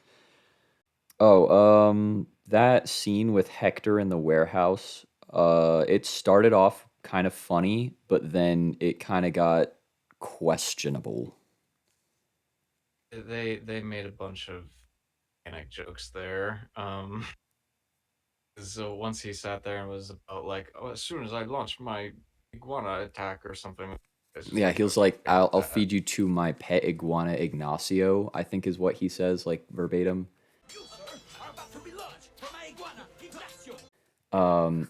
Oh, that scene with Hector in the warehouse, it started off kind of funny, but then it kind of got questionable. They made a bunch of panic jokes there. So once he sat there and was about like, oh, as soon as I launch my iguana attack or something, it's just Yeah, like, he was like, okay, "I'll that feed you to my pet iguana Ignacio," I think is what he says, like verbatim. You, sir, are about to be launched for my iguana, Ignacio. Um,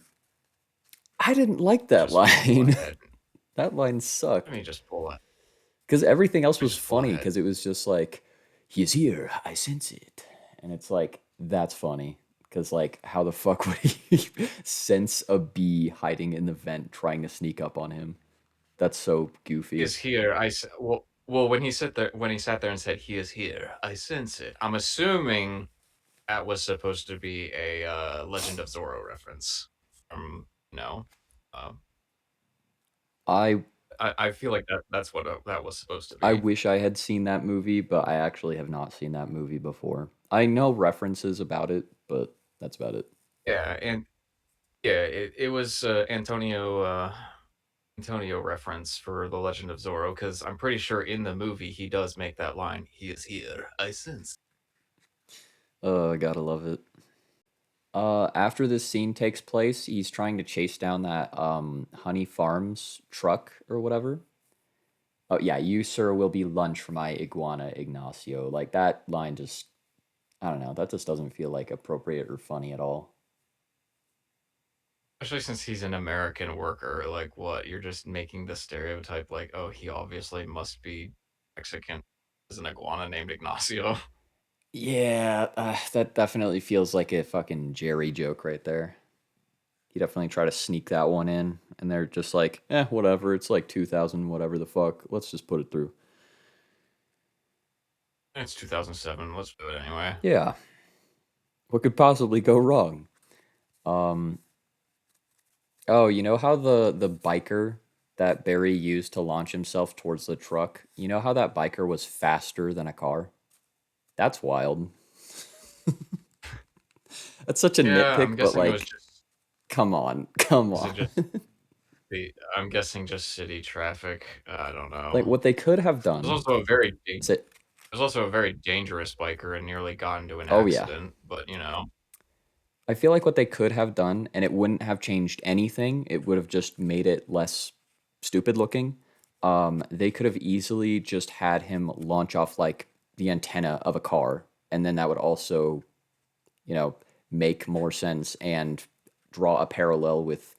I didn't like that just pull line. ahead. That line Let sucked me just pull it. because everything else Let me was just pull funny ahead. because it was just like, "He is here, I sense it," and it's like that's funny because like how the fuck would he sense a bee hiding in the vent trying to sneak up on him? That's so He goofy. is here. Well, when he sat there and said, "He is here," I sense it. I'm assuming that was supposed to be a Legend of Zorro reference. You know, um, I I feel like that's what that was supposed to I be. wish I had seen that movie, but I actually have not seen that movie before. I know references about it, but that's about it. Yeah, and yeah, it was Antonio reference for The Legend of Zorro because I'm pretty sure in the movie he does make that line. He is here. I sense. Gotta love it. After this scene takes place, he's trying to chase down that Honey Farms truck or whatever. Oh yeah, you sir will be lunch for my iguana Ignacio. Like that line just I don't know, that just doesn't feel like appropriate or funny at all. Especially since he's an American worker, like what? You're just making the stereotype like, oh, he obviously must be Mexican. There's an iguana named Ignacio. Yeah, that definitely feels like a fucking Jerry joke right there. He definitely tried to sneak that one in, and they're just like, whatever. It's like 2000, whatever the fuck. Let's just put it through. It's 2007. Let's do it anyway. Yeah, what could possibly go wrong? Um, oh, you know how the biker that Barry used to launch himself towards the truck? You know how that biker was faster than a car? That's wild. That's such a Yeah, I'm nitpick, but guessing it was like, just. come on, come Is on. it just the? I'm guessing just city traffic. I don't Like, know. what they could have There's done. also a very Say, there's also a very dangerous biker and nearly got into an oh yeah, accident. But you know, I feel like what they could have done, and it wouldn't have changed anything, it would have just made it less stupid looking. They could have easily just had him launch off like the antenna of a car, and then that would also, you know, make more sense and draw a parallel with,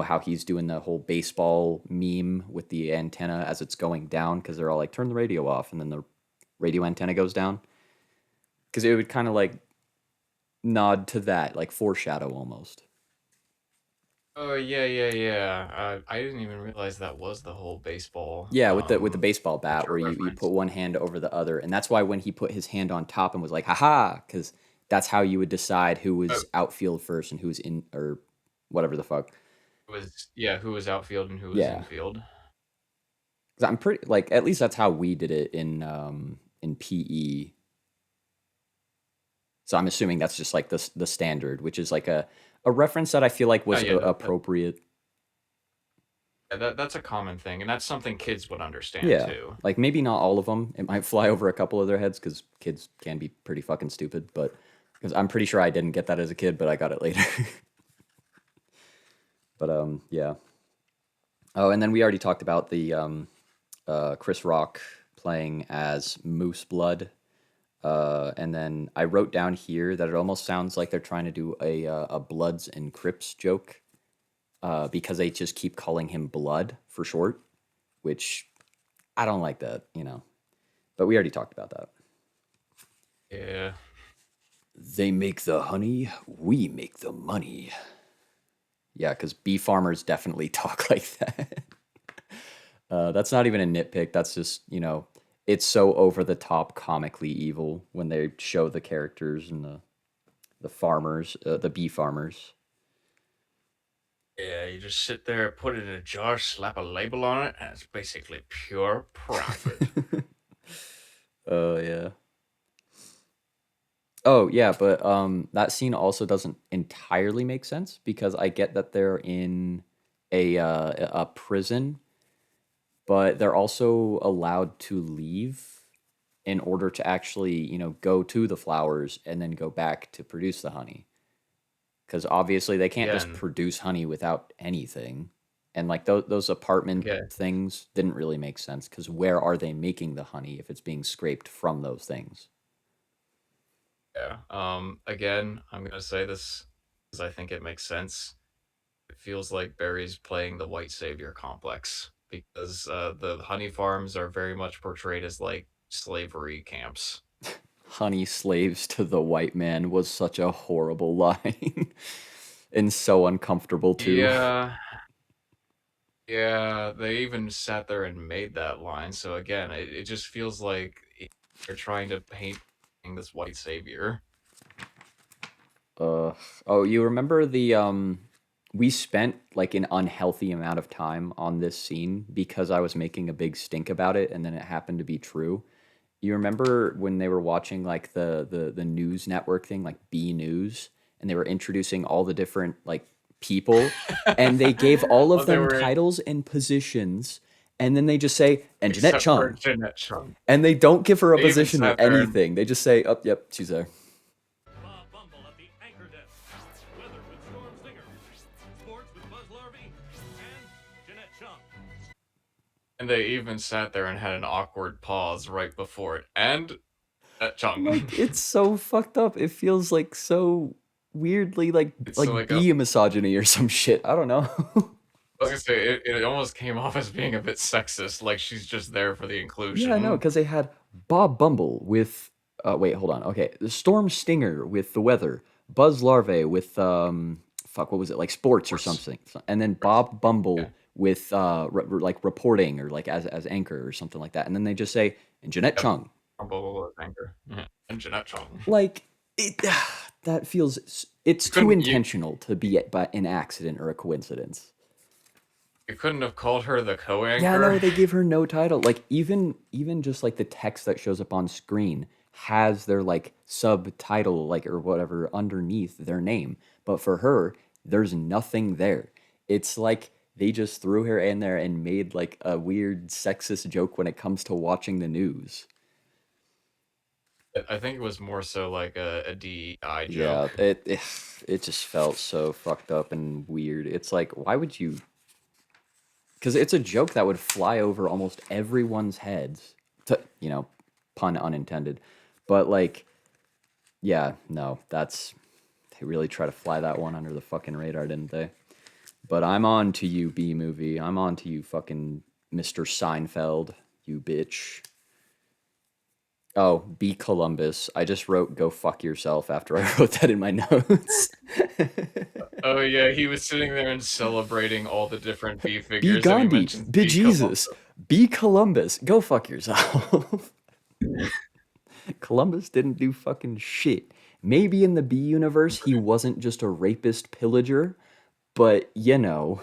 how he's doing the whole baseball meme with the antenna as it's going down because they're all like, turn the radio off, and then the radio antenna goes down. Because it would kind of like nod to that, like foreshadow almost. oh yeah. I didn't even realize that was the whole baseball Yeah, with the baseball bat picture where you put reference. one hand over the other, and that's why when he put his hand on top and was like, haha, because that's how you would decide who Oh, was outfield first and who was in or whatever the fuck. it was yeah, who was outfield and who was Yeah, infield. because I'm pretty like at least that's how we did it in PE. So I'm assuming that's just like the standard, which is like a reference that I feel like Oh was yeah, no, appropriate. that's a common thing, and that's something kids would understand Yeah, too. like maybe not all of them. It might fly over a couple of their heads because kids can be pretty fucking stupid. But because I'm pretty sure I didn't get that as a kid, but I got it later. But yeah. Oh, and then we already talked about the Chris Rock playing as Moose Blood. And then I wrote down here that it almost sounds like they're trying to do a Bloods and Crips joke because they just keep calling him Blood for short, which I don't like that, But we already talked about that. Yeah, They make the honey, we make the money. Yeah, because bee farmers definitely talk like that. That's not even a nitpick. That's just, it's so over the top comically evil when they show the characters and the farmers, the bee farmers. Yeah, you just sit there, put it in a jar, slap a label on it, and it's basically pure profit. Oh yeah. Oh yeah, but that scene also doesn't entirely make sense because I get that they're in a prison, but they're also allowed to leave in order to actually, go to the flowers and then go back to produce the honey. Because obviously they can't just Again, produce honey without anything. And like those apartment again, things didn't really make sense because where are they making the honey if it's being scraped from those things? yeah. Again, I'm gonna say this because I think it makes sense. It feels like Barry's playing the white savior complex because the honey farms are very much portrayed as like slavery camps. Honey slaves to the white man was such a horrible line and so uncomfortable too. Yeah, yeah. They even sat there and made that line. So again, it just feels like they're trying to paint this white savior. Uh, oh, you remember we spent like an unhealthy amount of time on this scene because I was making a big stink about it and then it happened to be true. You remember when they were watching like the news network thing, like B News, and they were introducing all the different like people and they gave all of Oh, they them were titles and positions and then they just say, and Jeanette except for Chung. Jeanette Chung. And they don't give her a They even position or sat there and anything. They just say, "Oh, yep, she's there." Bob Bumble at the anchor desk. Weather with Storm Stinger. Sports with Buzz Larvey. And Jeanette Chung. they even sat there and had an awkward pause right before it. And Jeanette Chung. Like it's so fucked up. It feels like so weirdly like It's like like a be a misogyny or some shit. I don't know. like I say, it almost came off as being a bit sexist, like she's just there for the Yeah, I know, inclusion. because they had Bob Bumble with wait, hold on. Okay. The Storm Stinger with the weather, Buzz Larvae with fuck, what was it? Like sports or Sports. something. And then Sports. Bob Bumble Yeah. with like reporting or like as anchor or something like that. And then they just say and Jeanette Yep. Chung. Bumble anchor. Yeah. And Jeanette Chung. Like it that feels it's You too couldn't you intentional to be by an accident or a coincidence. you couldn't have called her the Yeah, co-anchor? no, they give her no title. Like even just like the text that shows up on screen has their like subtitle like or whatever underneath their name. But for her, there's nothing there. It's like they just threw her in there and made like a weird sexist joke when it comes to watching the news. I think it was more so like a DEI Yeah, joke. it just felt so fucked up and weird. It's like why would you because it's a joke that would fly over almost everyone's heads. To, pun unintended. But like, yeah, no, that's they really try to fly that one under the fucking radar, didn't they? But I'm on to you, B movie. I'm on to you, fucking Mr. Seinfeld, you bitch. Oh, B Columbus. I just wrote "Go fuck yourself" after I wrote that in my notes. Oh yeah, he was sitting there and celebrating all the different B B figures, and he Gandhi, mentions B B Columbus. Jesus, B Columbus. Go fuck yourself. Columbus didn't do fucking shit. Maybe in the B universe he wasn't just a rapist pillager, but That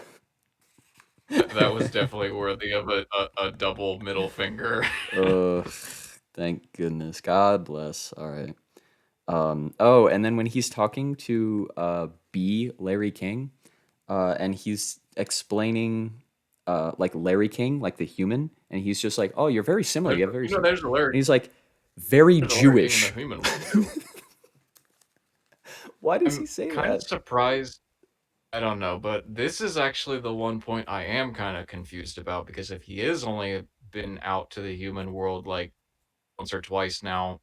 was definitely worthy of a double middle finger. Ugh, thank goodness. God bless. All right. Oh, and then when he's talking to B Larry King, and he's explaining like Larry King, like the human, and he's just like, "Oh, you're very similar. There's You have very similar." there's a And he's like, "Very Larry King in the Jewish." human world too. Why does he I'm say kind of that? surprised. I don't know, but this is actually the one point I am kind of confused about because if he is only been out to the human world like once or twice now,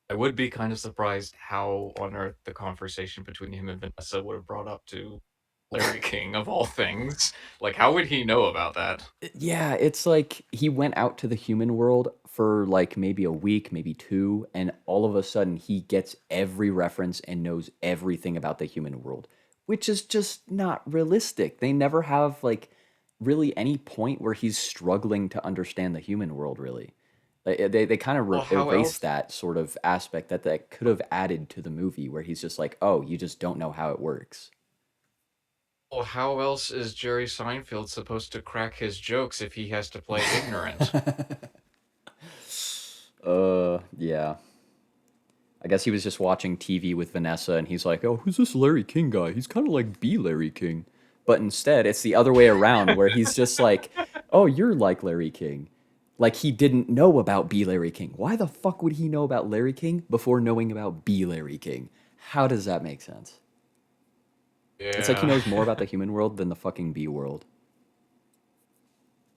I would be kind of surprised how on earth the conversation between him and Vanessa would have brought up to Larry King of all things. Like, how would he know about that? Yeah, it's like he went out to the human world for like maybe a week, maybe two, and all of a sudden he gets every reference and knows everything about the human world, which is just not realistic. They never have like really any point where he's struggling to understand the human world, really. They kind of Well, how erase else? that sort of aspect that could have added to the movie, where he's just like, oh, you just don't know how it works. Well, how else is Jerry Seinfeld supposed to crack his jokes if he has to play ignorant? Yeah. I guess he was just watching TV with Vanessa and he's like, oh, who's this Larry King guy? He's kind of like B. Larry King. But instead, it's the other way around where he's just like, oh, you're like Larry King. Like he didn't know about B. Larry King. Why the fuck would he know about Larry King before knowing about B. Larry King? How does that make sense? It's like he Yeah, knows more about the human world than the fucking B world.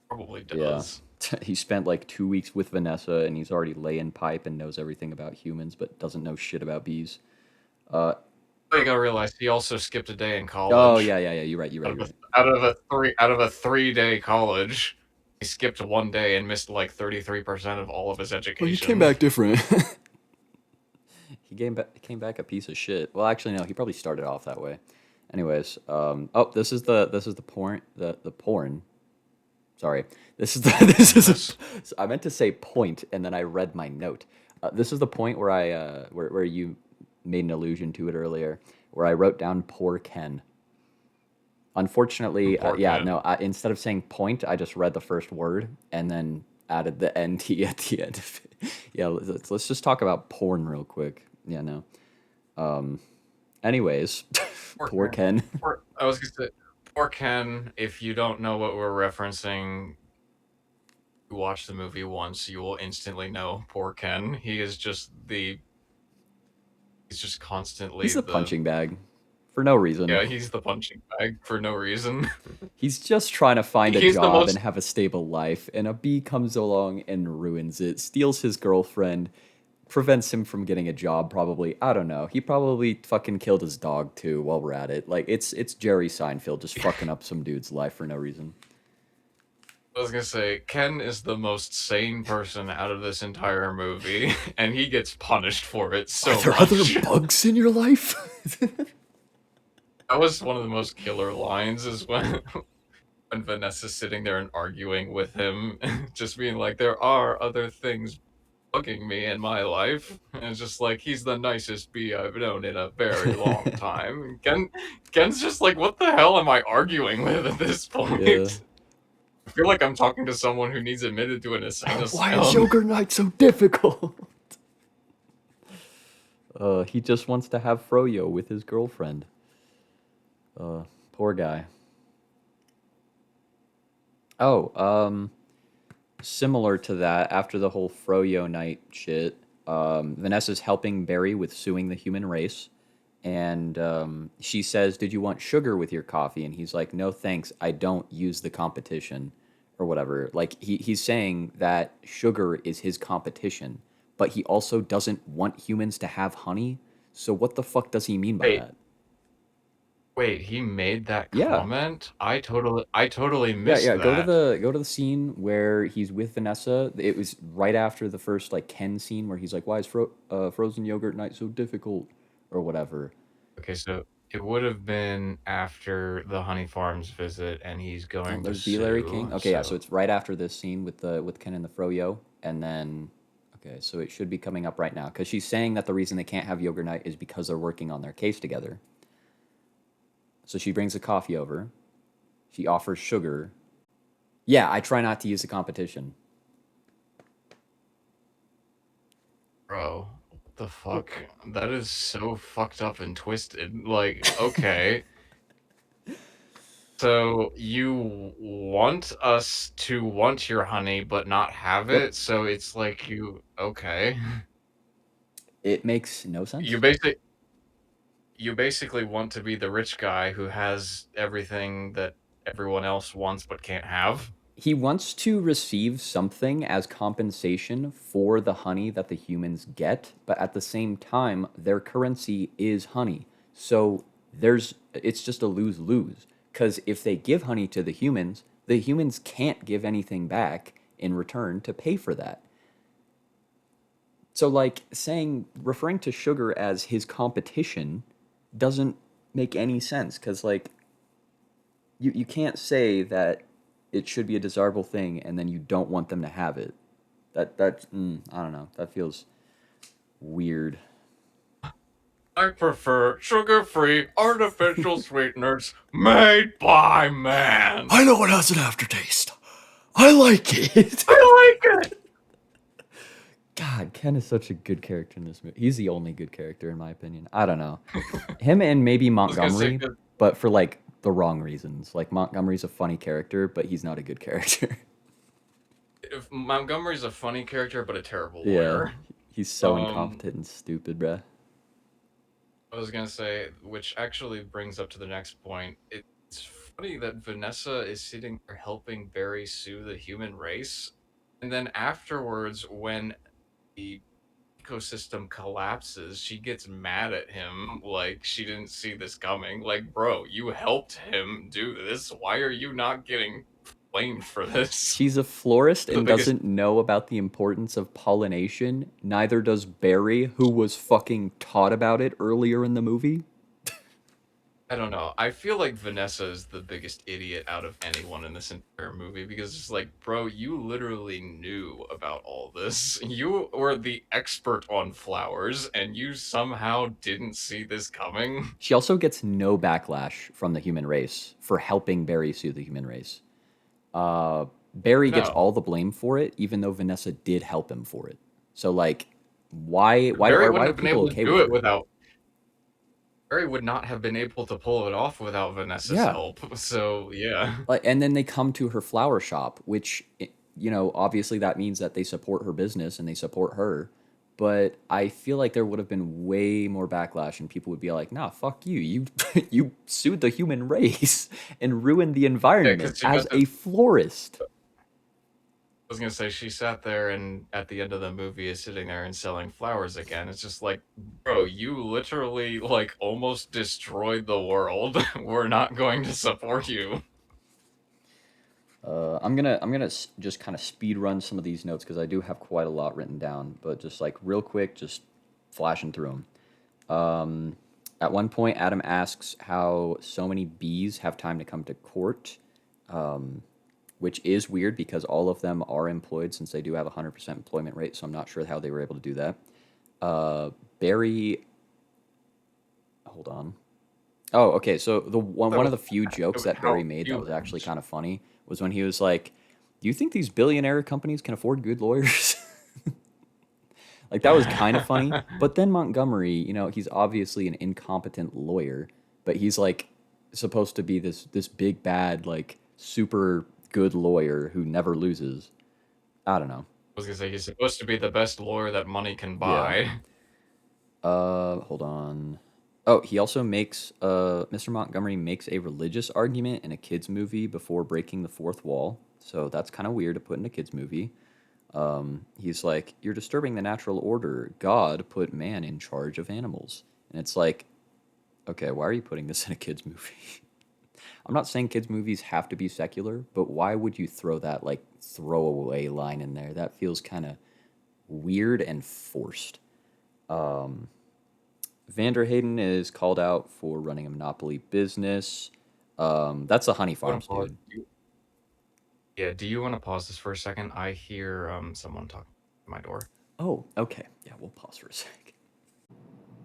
probably Yeah. does. He spent like 2 weeks with Vanessa and he's already laying pipe and knows everything about humans, but doesn't know shit about bees. Uh, But you gotta realize he also skipped a day in oh college. yeah, yeah, yeah. You're right. You're right. You're right. Out of a 3-day college, he skipped one day and missed like 33% of all of his Oh, you came education. back different. Came back a piece of shit. Well, actually, no. He probably started off that way. Anyways, oh, this is the porn. The porn. Sorry, this is the this is. This I meant to say point, and then I read my note. This is the point where where you made an allusion to it earlier, where I wrote down poor Ken. Unfortunately, poor yeah, Ken. no. Instead of saying point, I just read the first word and then added the nt at the end of it. Yeah, let's just talk about porn real quick. Yeah, no. Anyways, Poor poor Ken. Ken. I was gonna say, poor Ken. If you don't know what we're referencing, you watch the movie once, you will instantly know poor Ken. He's just He's constantly a punching bag for no reason. he's the punching bag for no reason. He's just trying to find a He's the job and most have a stable life, and a bee comes along and ruins it, steals his girlfriend, prevents him from getting a job, probably. I don't know. He probably fucking killed his dog too while we're at it. Like it's Jerry Seinfeld just fucking up some dude's life for no reason. I was gonna say, Ken is the most sane person out of this entire movie, and he gets punished for it Are so there other much. bugs in your life? That was one of the most killer lines is when Vanessa's sitting there and arguing with him, just being like, there are other things bugging me in my life. And it's just like, he's the nicest bee I've known in a very long time. And Ken's just like, what the hell am I arguing with at this Yeah. point? I feel like I'm talking to someone who needs admitted to an insane Why is asylum. yogurt night so difficult? He just wants to have froyo with his girlfriend. Poor guy. Oh, similar to that, after the whole froyo night shit, Vanessa's helping Barry with suing the human race, and she says, "Did you want sugar with your coffee?" And he's like, "No, thanks. I don't use the competition, or whatever." Like he's saying that sugar is his competition, but he also doesn't want humans to have honey. So what the fuck does he mean by Wait, that? wait, he made that Yeah. comment? I totally Yeah, missed yeah. that. Go to the scene where he's with Vanessa. It was right after the first like Ken scene where he's like, "Why is frozen yogurt night so difficult?" or whatever. Okay, so it would have been after the Honey Farms visit, and he's Oh, going to there's B. Larry sue. King. Okay, yeah. So So it's right after this scene with the with Ken and the froyo, and then okay, so it should be coming up right now because she's saying that the reason they can't have yogurt night is because they're working on their case together. So she brings the coffee over. She offers sugar. Yeah, I try not to use the competition. bro, what the fuck? That is so fucked up and twisted. Like, okay. So you want us to want your honey but not have Yep. it? So it's like okay. It makes no You sense. basic you basically want to be the rich guy who has everything that everyone else wants but can't have. He wants to receive something as compensation for the honey that the humans get, but at the same time, their currency is honey. So it's just a lose lose. Because if they give honey to the humans can't give anything back in return to pay for that. So, like, referring to sugar as his competition doesn't make any sense. Because, like, you can't say that it should be a desirable thing, and then you don't want them to have it. I don't know. That feels weird. I prefer sugar-free artificial sweeteners made by man. I know it has an aftertaste. I like it. I like it. God, Ken is such a good character in this movie. He's the only good character in my opinion. I don't know. Him and maybe I was gonna say, Montgomery, 'cause but for like the wrong reasons. Like Montgomery's a funny character, but he's not a good character. if Montgomery's a funny character but a terrible Yeah, lawyer. he's so Um, incompetent and stupid, bruh. I was gonna say, which actually brings up to the next point. It's funny that Vanessa is sitting there helping Barry sue the human race, and then afterwards, when the ecosystem collapses, she gets mad at him like she didn't see this coming. Like, bro, you helped him do this. Why are you not getting blamed for this? She's a florist The and biggest doesn't know about the importance of pollination. Neither does Barry, who was fucking taught about it earlier in the movie. I don't know. I feel like Vanessa is the biggest idiot out of anyone in this entire movie because it's like, bro, you literally knew about all this. You were the expert on flowers and you somehow didn't see this coming. She also gets no backlash from the human race for helping Barry sue the human race. Barry gets No. all the blame for it, even though Vanessa did help him for it. So like, why Barry wouldn't are have been people able to okay do with it her? without Barry would not have been able to pull it off without Vanessa's Yeah, help. So, yeah. like, and then they come to her flower shop, which obviously that means that they support her business and they support her. But I feel like there would have been way more backlash, and people would be like, "Nah, fuck you! You you sued the human race and ruined the Yeah, environment because she as got to a florist." I was gonna say she sat there and at the end of the movie is sitting there and selling flowers again. It's just like, bro, you literally like almost destroyed the world. We're not going to support you. I'm gonna just kind of speed run some of these notes because I do have quite a lot written down, but just like real quick, just flashing through them. At one point, Adam asks how so many bees have time to come to court, which is weird because all of them are employed since they do have a 100% employment rate. So I'm not sure how they were able to do that. Barry, hold on. Oh, okay. So That one of was the few jokes that Barry how made that was actually humans. kind of funny was when he was like, "Do you think these billionaire companies can afford good lawyers?" Like that was kind of funny. But then Montgomery, he's obviously an incompetent lawyer, but he's like supposed to be this big bad like super good lawyer who never loses. I don't know. I was gonna say he's supposed to be the best lawyer that money can Yeah. buy. Hold on. Oh, he also makes Mr. Montgomery makes a religious argument in a kids movie before breaking the fourth wall. So that's kind of weird to put in a kids movie. He's like, "You're disturbing the natural order. God put man in charge of animals." And it's like, okay, why are you putting this in a kids movie? I'm not saying kids movies have to be secular, but why would you throw that like throwaway line in there? That feels kind of weird and forced. Vander Hayden is called out for running a monopoly business. That's the Honey Wanna Farms pause? dude. Yeah, do you want to pause this for a second? I hear someone talking at my door. Oh, okay. Yeah, we'll pause for a sec.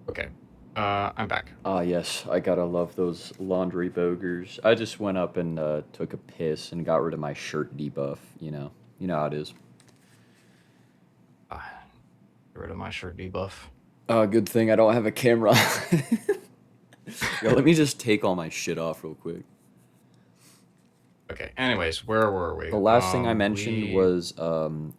Okay. I'm back. Ah, yes, I gotta love those laundry bogers. I just went up and took a piss and got rid of my shirt debuff. You know how it is. Get rid of my shirt debuff. Good thing I don't have a camera. Yo, let me just take all my shit off real quick. Okay. Anyways, where were we? The last thing I mentioned We was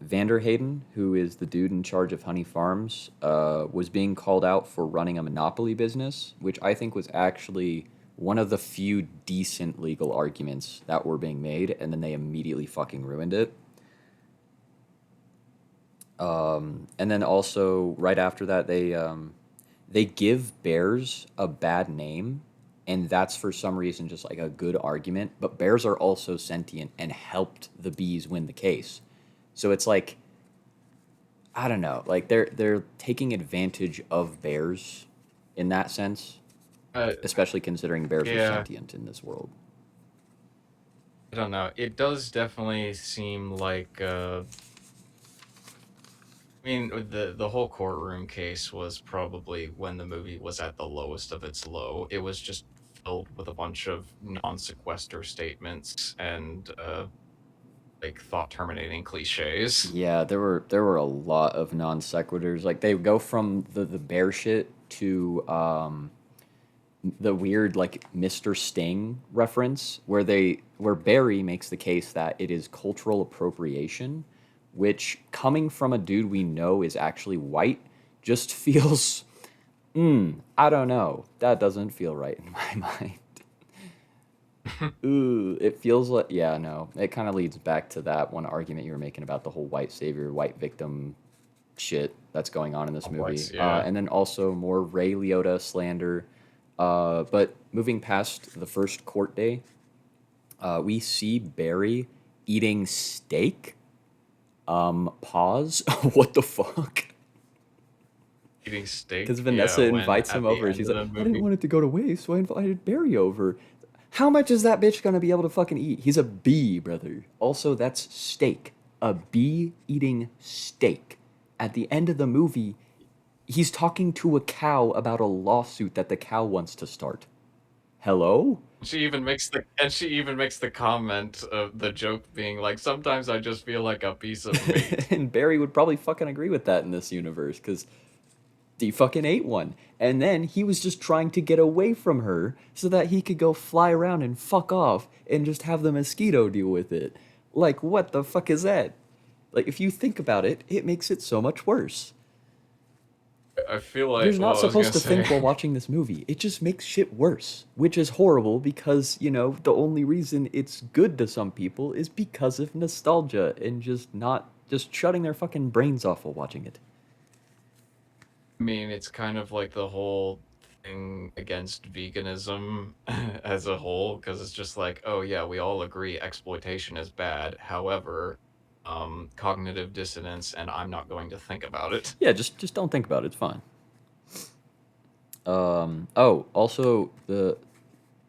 Vander Hayden, who is the dude in charge of Honey Farms, was being called out for running a monopoly business, which I think was actually one of the few decent legal arguments that were being made, and then they immediately fucking ruined it. And then also right after that, they give bears a bad name, and that's for some reason just like a good argument. But bears are also sentient and helped the bees win the case. So it's like I don't know, like they're taking advantage of bears in that sense, uh, especially considering bears are yeah, sentient in this world. I don't know. It does definitely seem like I mean, the whole courtroom case was probably when the movie was at the lowest of its low. It was just filled with a bunch of non-sequister statements and like thought terminating cliches. Yeah, there were a lot of non sequiturs. Like they go from the bear shit to the weird like Mr. Sting reference where Barry makes the case that it is cultural appropriation, which coming from a dude we know is actually white just feels I don't know. That doesn't feel right in my mind. Ooh, it feels like yeah, no. It kind of leads back to that one argument you were making about the whole white savior, white victim shit that's going on in this movie. Complex, yeah. And then also more Ray Liotta slander. But moving past the first court day, we see Barry eating steak. Pause. What the fuck? Eating Because steak, yeah, Vanessa when invites at him the over. end She's of like, the I didn't movie. want it to go to waste, so I invited Barry over. How much is that bitch gonna be able to fucking eat? He's a bee, brother. Also, that's steak. A bee eating steak. At the end of the movie, he's talking to a cow about a lawsuit that the cow wants to start. Hello? She even makes the comment of the joke being like, sometimes I just feel like a piece of meat. And Barry would probably fucking agree with that in this universe, because he fucking ate one. And then he was just trying to get away from her so that he could go fly around and fuck off and just have the mosquito deal with it. Like, what the fuck is that? Like, if you think about it, it makes it so much worse. I feel like, You're not well, I was gonna supposed to say, think while watching this movie. It just makes shit worse, which is horrible because, the only reason it's good to some people is because of nostalgia and just shutting their fucking brains off while watching it. I mean, it's kind of like the whole thing against veganism as a whole, because it's just like, oh yeah, we all agree exploitation is bad. However, cognitive dissonance, and I'm not going to think about it. Yeah, just don't think about it. It's fine. Oh, also the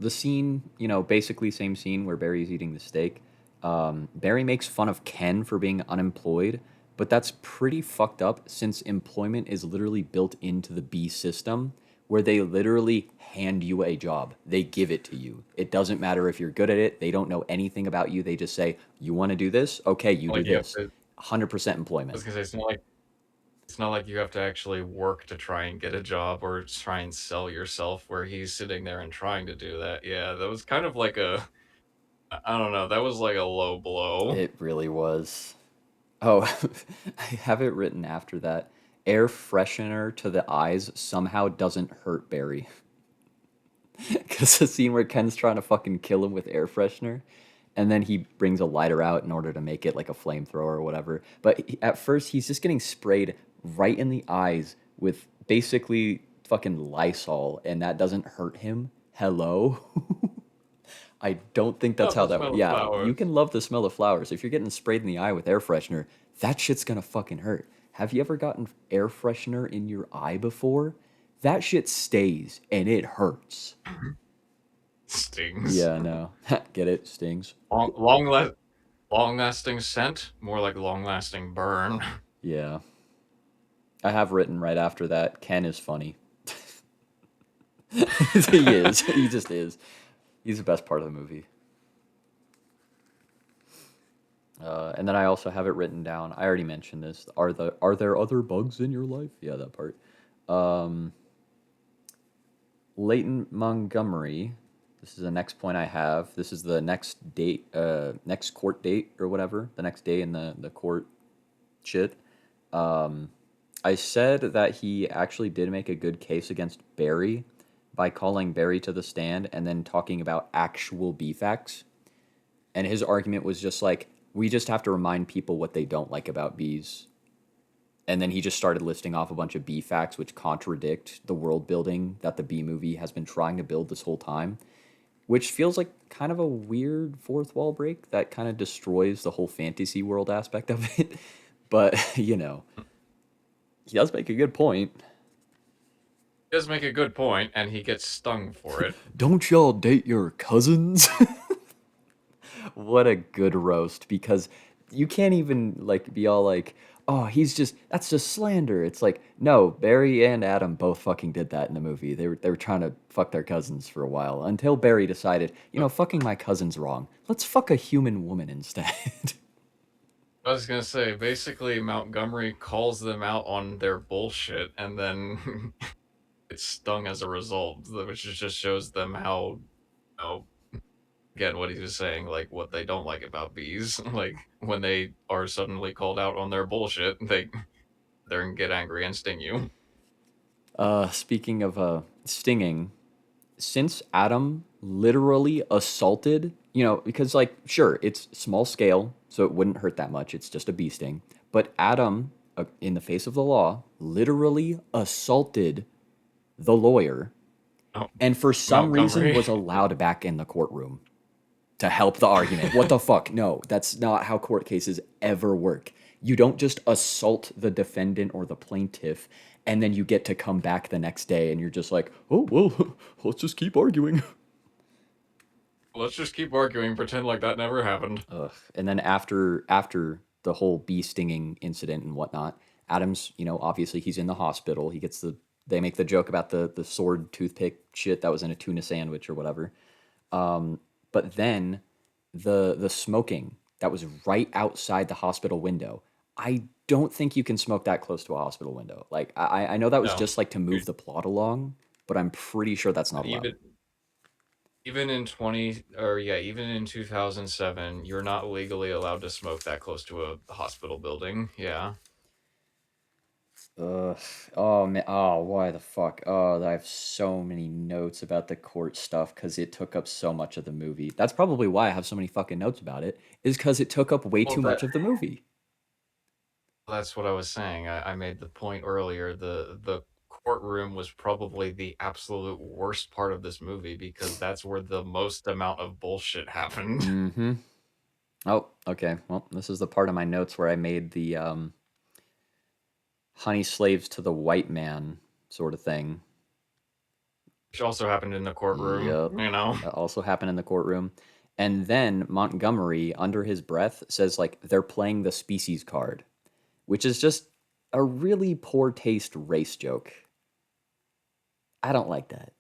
scene, basically same scene where Barry's eating the steak. Barry makes fun of Ken for being unemployed, but that's pretty fucked up since employment is literally built into the B system where they literally hand you a job. They give it to you. It doesn't matter if you're good at it. They don't know anything about you. They just say, "You want to do this? Okay, you do Like you have this." to, 100% I employment. was gonna say, it's not like you have to actually work to try and get a job or try and sell yourself where he's sitting there and trying to do that. Yeah, that was kind of like I don't know, that was like a low blow. It really was. Oh, I have it written after that. Air freshener to the eyes somehow doesn't hurt Barry. Because the scene where Ken's trying to fucking kill him with air freshener, and then he brings a lighter out in order to make it like a flamethrower or whatever. But at first, he's just getting sprayed right in the eyes with basically fucking Lysol, and that doesn't hurt him. Hello? I don't think that's Love how the that. smell of Yeah, you flowers. can love the smell of flowers. If you're getting sprayed in the eye with air freshener, that shit's gonna fucking hurt. Have you ever gotten air freshener in your eye before? That shit stays and it hurts. Stings. Yeah, no. Get it? Stings. Long, long, la- long-lasting scent, more like long-lasting burn. Yeah. I have written right after that, Ken is funny. He is. He just is. He's the best part of the movie. And then I also have it written down. I already mentioned this. Are there other bugs in your life? Yeah, that part. Um, Leighton Montgomery. This is the next point I have. This is the next date, next court date or whatever. The next day in the court shit. I said that he actually did make a good case against Barry by calling Barry to the stand and then talking about actual B facts. And his argument was just like, we just have to remind people what they don't like about bees. And then he just started listing off a bunch of bee facts which contradict the world building that the bee movie has been trying to build this whole time, which feels like kind of a weird fourth wall break that kind of destroys the whole fantasy world aspect of it. But, he does make a good point. He does make a good point, and he gets stung for it. Don't y'all date your cousins? What a good roast because you can't even like be all like, "Oh, that's just slander." It's like, "No, Barry and Adam both fucking did that in the movie. They were trying to fuck their cousins for a while until Barry decided, fucking my cousin's wrong. Let's fuck a human woman instead." I was gonna say, basically, Montgomery calls them out on their bullshit, and then it's stung as a result, which just shows them how, again, what he was saying, like what they don't like about bees, like when they are suddenly called out on their bullshit, they get angry and sting you. Speaking of stinging, since Adam literally assaulted, because like sure, it's small scale, so it wouldn't hurt that much. It's just a bee sting. But Adam, in the face of the law, literally assaulted the lawyer, Oh, and for some reason Montgomery. was allowed back in the courtroom to help the argument. What the fuck? No, that's not how court cases ever work. You don't just assault the defendant or the plaintiff and then you get to come back the next day and you're just like, "Oh, well, let's just keep arguing." Let's just keep arguing, pretend like that never happened. Ugh. And then after the whole bee stinging incident and whatnot, Adams, obviously he's in the hospital. They make the joke about the sword toothpick shit that was in a tuna sandwich or whatever. But then the smoking that was right outside the hospital window. I don't think you can smoke that close to a hospital window. Like I know that was No, just like to move the plot along, but I'm pretty sure that's not allowed. even in 20 or yeah, even in 2007, you're not legally allowed to smoke that close to a hospital building. Yeah. Ugh. Oh man. Oh, why the fuck? Oh, I have so many notes about the court stuff because it took up so much of the movie. That's probably why I have so many fucking notes about it. Is because it took up way Well, too much of the movie. that's what I was saying. I made the point earlier. The courtroom was probably the absolute worst part of this movie because that's where the most amount of bullshit happened. Mm-hmm. Oh, okay. Well, this is the part of my notes where I made the honey slaves to the white man sort of thing. Which also happened in the courtroom, Yep. you know? That also happened in the courtroom. And then Montgomery, under his breath, says, like, they're playing the species card, which is just a really poor taste race joke. I don't like that.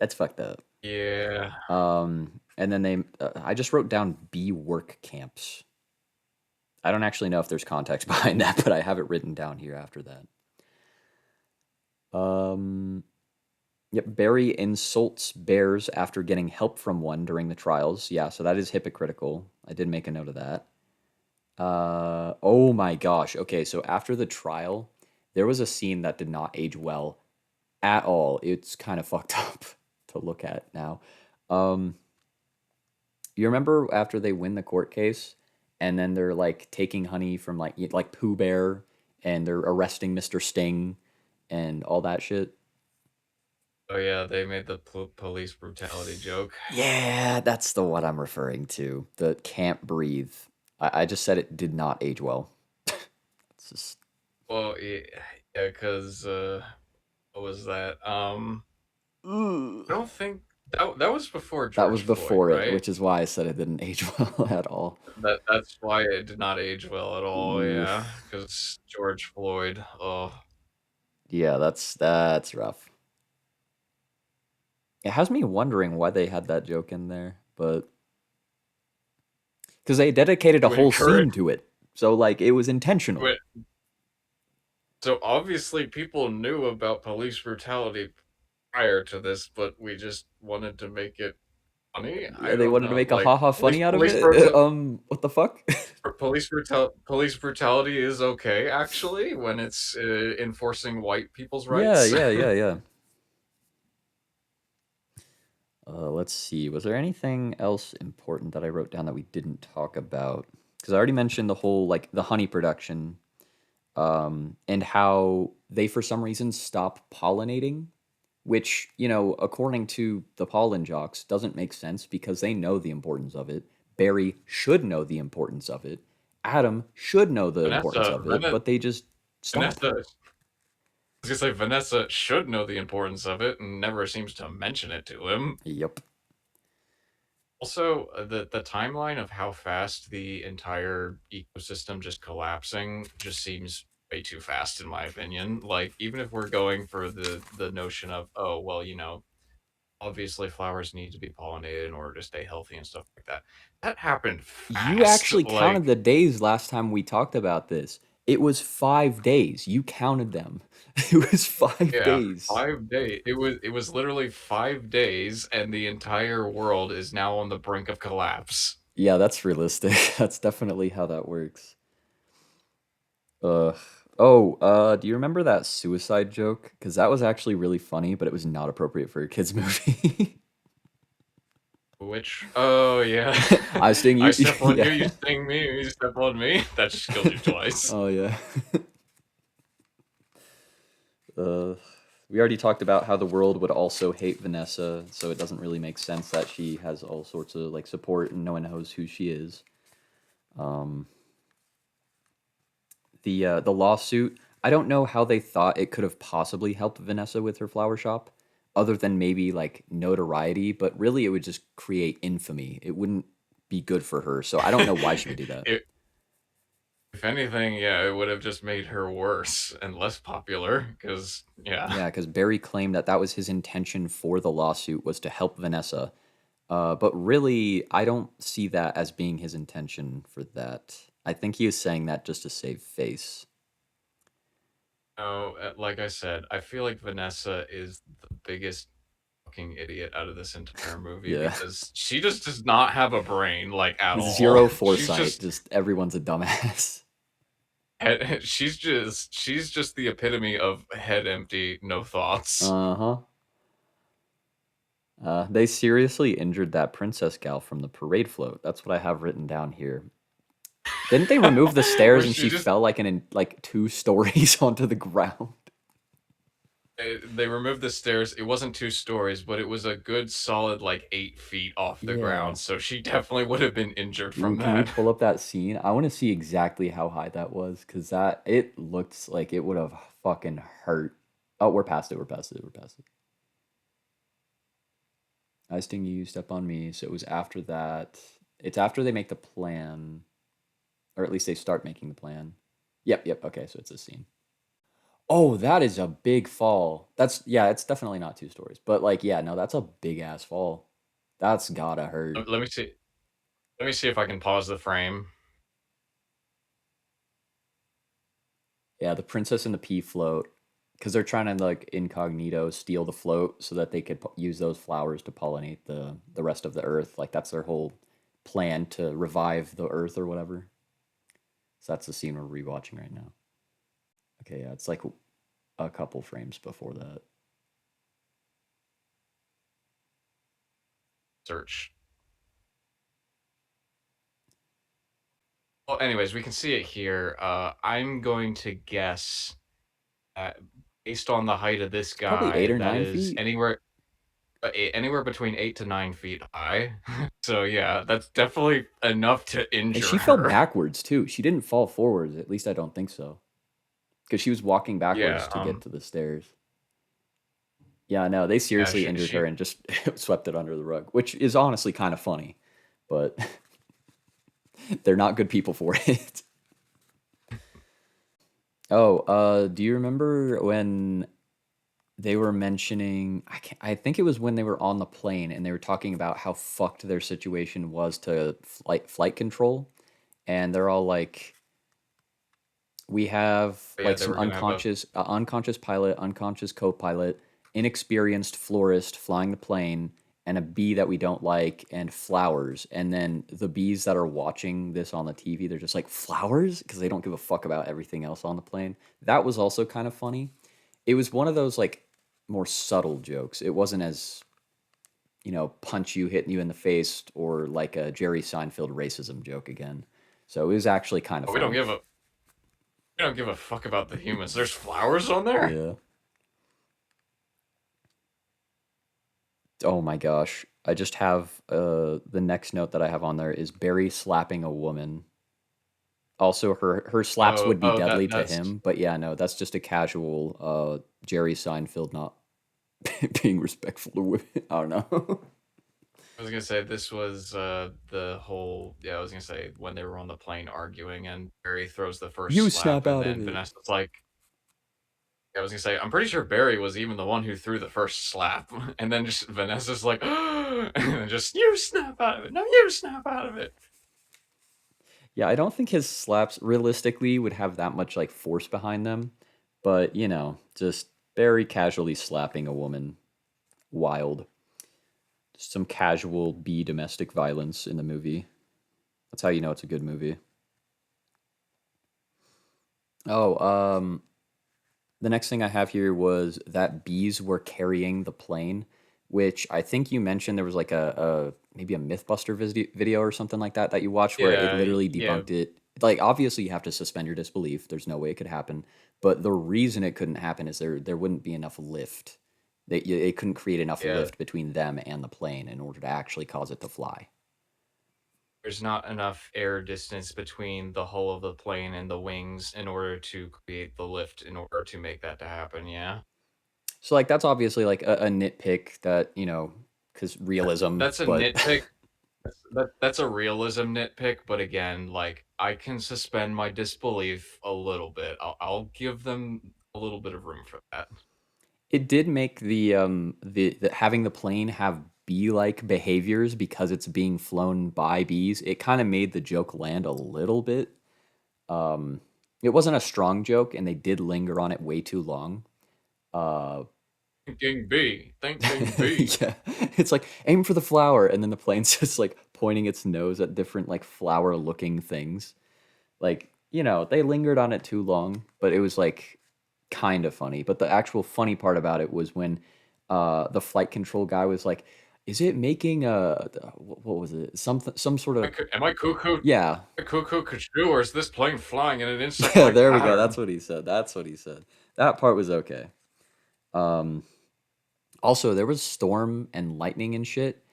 That's fucked up. Yeah. And then I just wrote down bee work camps. I don't actually know if there's context behind that, but I have it written down here after that. Um, Yep, Barry insults bears after getting help from one during the trials. Yeah, so that is hypocritical. I did make a note of that. Oh my gosh. Okay, so after the trial, there was a scene that did not age well at all. It's kind of fucked up to look at now. Um, you remember after they win the court case, and then they're like taking honey from like Pooh Bear, and they're arresting Mr. Sting, and all that shit. Oh yeah, they made the police brutality joke. Yeah, that's the one I'm referring to. The can't breathe. I just said it did not age well. It's just Well, yeah, because what was that? Ugh. I don't think that was before That George was Floyd, before it, right? which is why I said it didn't age well at all. That's why it did not age well at all. Oof. Yeah, because George Floyd. Oh, Yeah, that's rough. It has me wondering why they had that joke in there, but because they dedicated a to whole encourage scene to it, so like it was intentional. it. So obviously, people knew about police brutality prior to this, but we just wanted to make it funny. Yeah, I they don't wanted to know. make a Like haha police funny out of police it. brutal What the fuck? police brutality is okay actually when it's enforcing white people's Yeah, rights. yeah, yeah, yeah. Let's see. Was there anything else important that I wrote down that we didn't talk about? Because I already mentioned the whole like the honey production, and how they for some reason stop pollinating, which according to the pollen jocks, doesn't make sense because they know the importance of it. Barry should know the importance of it. Adam should know the importance Vanessa, of it, but they just stop. Vanessa. I was gonna say Vanessa should know the importance of it and never seems to mention it to him. Yep. Also, the timeline of how fast the entire ecosystem just collapsing just seems way too fast in my opinion. Like, even if we're going for the notion of, oh, well, obviously flowers need to be pollinated in order to stay healthy and stuff like that. That happened You fast. actually counted Like, the days last time we talked about this. It was 5 days. You counted them. It was five yeah, days. 5 days. It was literally 5 days, and the entire world is now on the brink of collapse. Yeah, that's realistic. That's definitely how that works. Ugh. Oh, do you remember that suicide joke? Because that was actually really funny, but it was not appropriate for a kids' movie. Which, oh yeah, I sting I you. step on you, Yeah. you sting me, you step on me. That just killed you twice. Oh yeah. Uh, we already talked about how the world would also hate Vanessa, so it doesn't really make sense that she has all sorts of like support and no one knows who she is. Um, the lawsuit, I don't know how they thought it could have possibly helped Vanessa with her flower shop, other than maybe like notoriety, but really it would just create infamy. It wouldn't be good for her, so I don't know why she would do that. If if anything, yeah, it would have just made her worse and less popular. Because yeah, Yeah, because Barry claimed that that was his intention for the lawsuit was to help Vanessa. But really, I don't see that as being his intention for that. I think he was saying that just to save face. no, like I said, I feel like Vanessa is the biggest fucking idiot out of this entire movie Yeah. because she just does not have a brain, like, at all. Zero She's foresight. just Just everyone's a dumbass. she's just the epitome of head empty, no thoughts. Uh-huh. They seriously injured that princess gal from the parade float. That's what I have written down here. Didn't they remove the stairs Where and she she just fell like like 2 stories onto the ground? they removed the stairs. It wasn't 2 stories, but it was a good solid like 8 feet off the Yeah. ground. So she definitely would have been injured Ooh, from can we that. pull up that scene? I want to see exactly how high that was, because that it looked like it would have fucking hurt. Oh, we're past it. We're past it. We're past it. I sting you, step on me. So it was after that. It's after they make the plan, or at least they start making the plan. Yep, yep. Okay, so it's a scene. Oh, that is a big fall. That's yeah, it's definitely not 2 stories, but like yeah, no, that's a big ass fall. That's gotta hurt. Let me see. Let me see if I can pause the frame. Yeah, the princess and the pea float, because they're trying to like incognito steal the float so that they could use those flowers to pollinate the rest of the earth. Like that's their whole plan to revive the earth or whatever. So that's the scene we're rewatching right now. Okay, yeah, it's like a couple frames before that. Search. Well, anyways, we can see it here. I'm going to guess, uh, based on the height of this It's probably eight guy, or that nine is feet. anywhere between 8 to 9 feet high. So yeah, that's definitely enough to And injure she fell her. backwards too. She didn't fall forwards. At least I don't think so. Because she was walking backwards Yeah, to get to the stairs. Yeah, no, they yeah, seriously injured she her and just swept it under the rug, which is honestly kind of funny, but they're not good people for it. Oh, do you remember when they were mentioning I think it was when they were on the plane and they were talking about how fucked their situation was to flight control and they're all like we have yeah, like they some were gonna have a unconscious pilot, unconscious co-pilot, inexperienced florist flying the plane, and a bee that we don't like, and flowers. And then the bees that are watching this on the TV, they're just like flowers because they don't give a fuck about everything else on the plane. That was also kind of funny. It was one of those like more subtle jokes. It wasn't as punch you, hitting you in the face, or like a Jerry Seinfeld racism joke again. So it was actually kind of oh, we don't funny. give a we don't give a fuck about the humans. There's flowers on there? Yeah. Oh my gosh. I just have the next note that I have on there is Barry slapping a woman. Also her slaps Oh, would be oh, deadly to that's him, but yeah, no, that's just a casual Jerry Seinfeld not being respectful to women. I don't know. I was gonna say this was the whole yeah, I was gonna say when they were on the plane arguing and Barry throws the first You slap snap and out of then it. Vanessa's like I was gonna say, I'm pretty sure Barry was even the one who threw the first slap, and then just Vanessa's like, and then just you snap out of it. No, you snap out of it. Yeah, I don't think his slaps realistically would have that much like force behind them, but just very casually slapping a woman, wild. Some casual B domestic violence in the movie. That's how you know it's a good movie. Oh, the next thing I have here was that bees were carrying the plane, which I think you mentioned there was like a maybe a MythBuster video or something like that that you watched where it Yeah, literally yeah, debunked it. Like obviously you have to suspend your disbelief. There's no way it could happen, but the reason it couldn't happen is there wouldn't be enough lift. It couldn't create enough yeah. lift between them and the plane in order to actually cause it to fly. There's not enough air distance between the hull of the plane and the wings in order to create the lift in order to make that to happen. Yeah, So like that's obviously like a nitpick that because realism, that's a but nitpick. That's a realism nitpick, but again, like I can suspend my disbelief a little bit. I'll give them a little bit of room for that. it did make the having the plane have bee-like behaviors because it's being flown by bees. It kind of made the joke land a little bit. Um, it wasn't a strong joke, and they did linger on it way too long. Uh, Thinking B, thinking B. yeah, it's like aim for the flower, and then the plane's just like pointing its nose at different like flower-looking things. Like they lingered on it too long, but it was like kind of funny. But the actual funny part about it was when the flight control guy was like, "Is it making a what was it? Some sort of Am I cuckoo? yeah." Cuckoo cuckoo, or is this plane flying in an Yeah, insect-like there we go. pattern? That's what he said. That's what he said. That part was okay. Um, Also, there was storm and lightning and shit,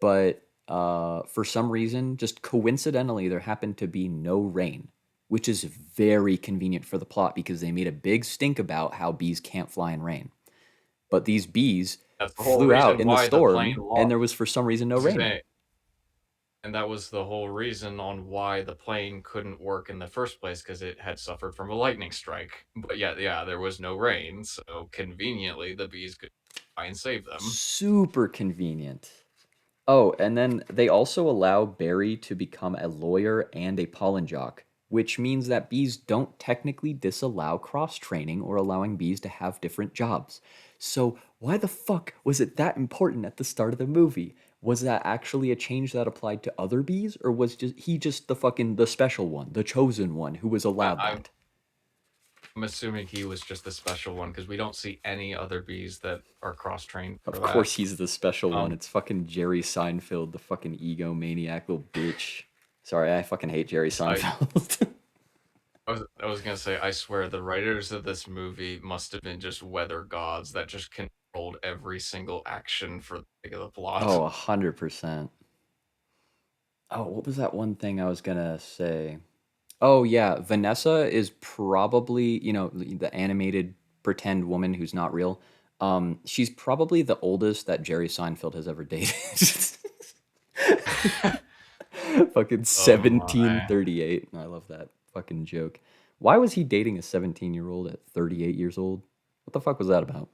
but for some reason, just coincidentally, there happened to be no rain, which is very convenient for the plot because they made a big stink about how bees can't fly in rain. But these bees That's the whole flew out reason in the why the plane storm, and lost. there was for some reason no I was rain. saying, and that was the whole reason on why the plane couldn't work in the first place because it had suffered from a lightning strike. But yeah, there was no rain, so conveniently the bees could try and save them. Super convenient. Oh, and then they also allow Barry to become a lawyer and a pollen jock, which means that bees don't technically disallow cross training or allowing bees to have different jobs. So, why the fuck was it that important at the start of the movie? Was that actually a change that applied to other bees, or was he just the special one, the chosen one who was I, allowed I'm that? I'm assuming he was just the special one because we don't see any other bees that are cross-trained for Of that. course he's the special one. Um, It's fucking Jerry Seinfeld, the fucking egomaniac little bitch. Sorry, I fucking hate Jerry I Seinfeld. I was gonna say, I swear the writers of this movie must have been just weather gods that just controlled every single action for the sake of the plot. Oh, 100%. Oh, what was that one thing I was gonna say? Oh yeah, Vanessa is probably, the animated pretend woman who's not real. She's probably the oldest that Jerry Seinfeld has ever dated. Fucking Oh my. 1738. I love that fucking joke. Why was he dating a 17-year-old at 38 years old? What the fuck was that about?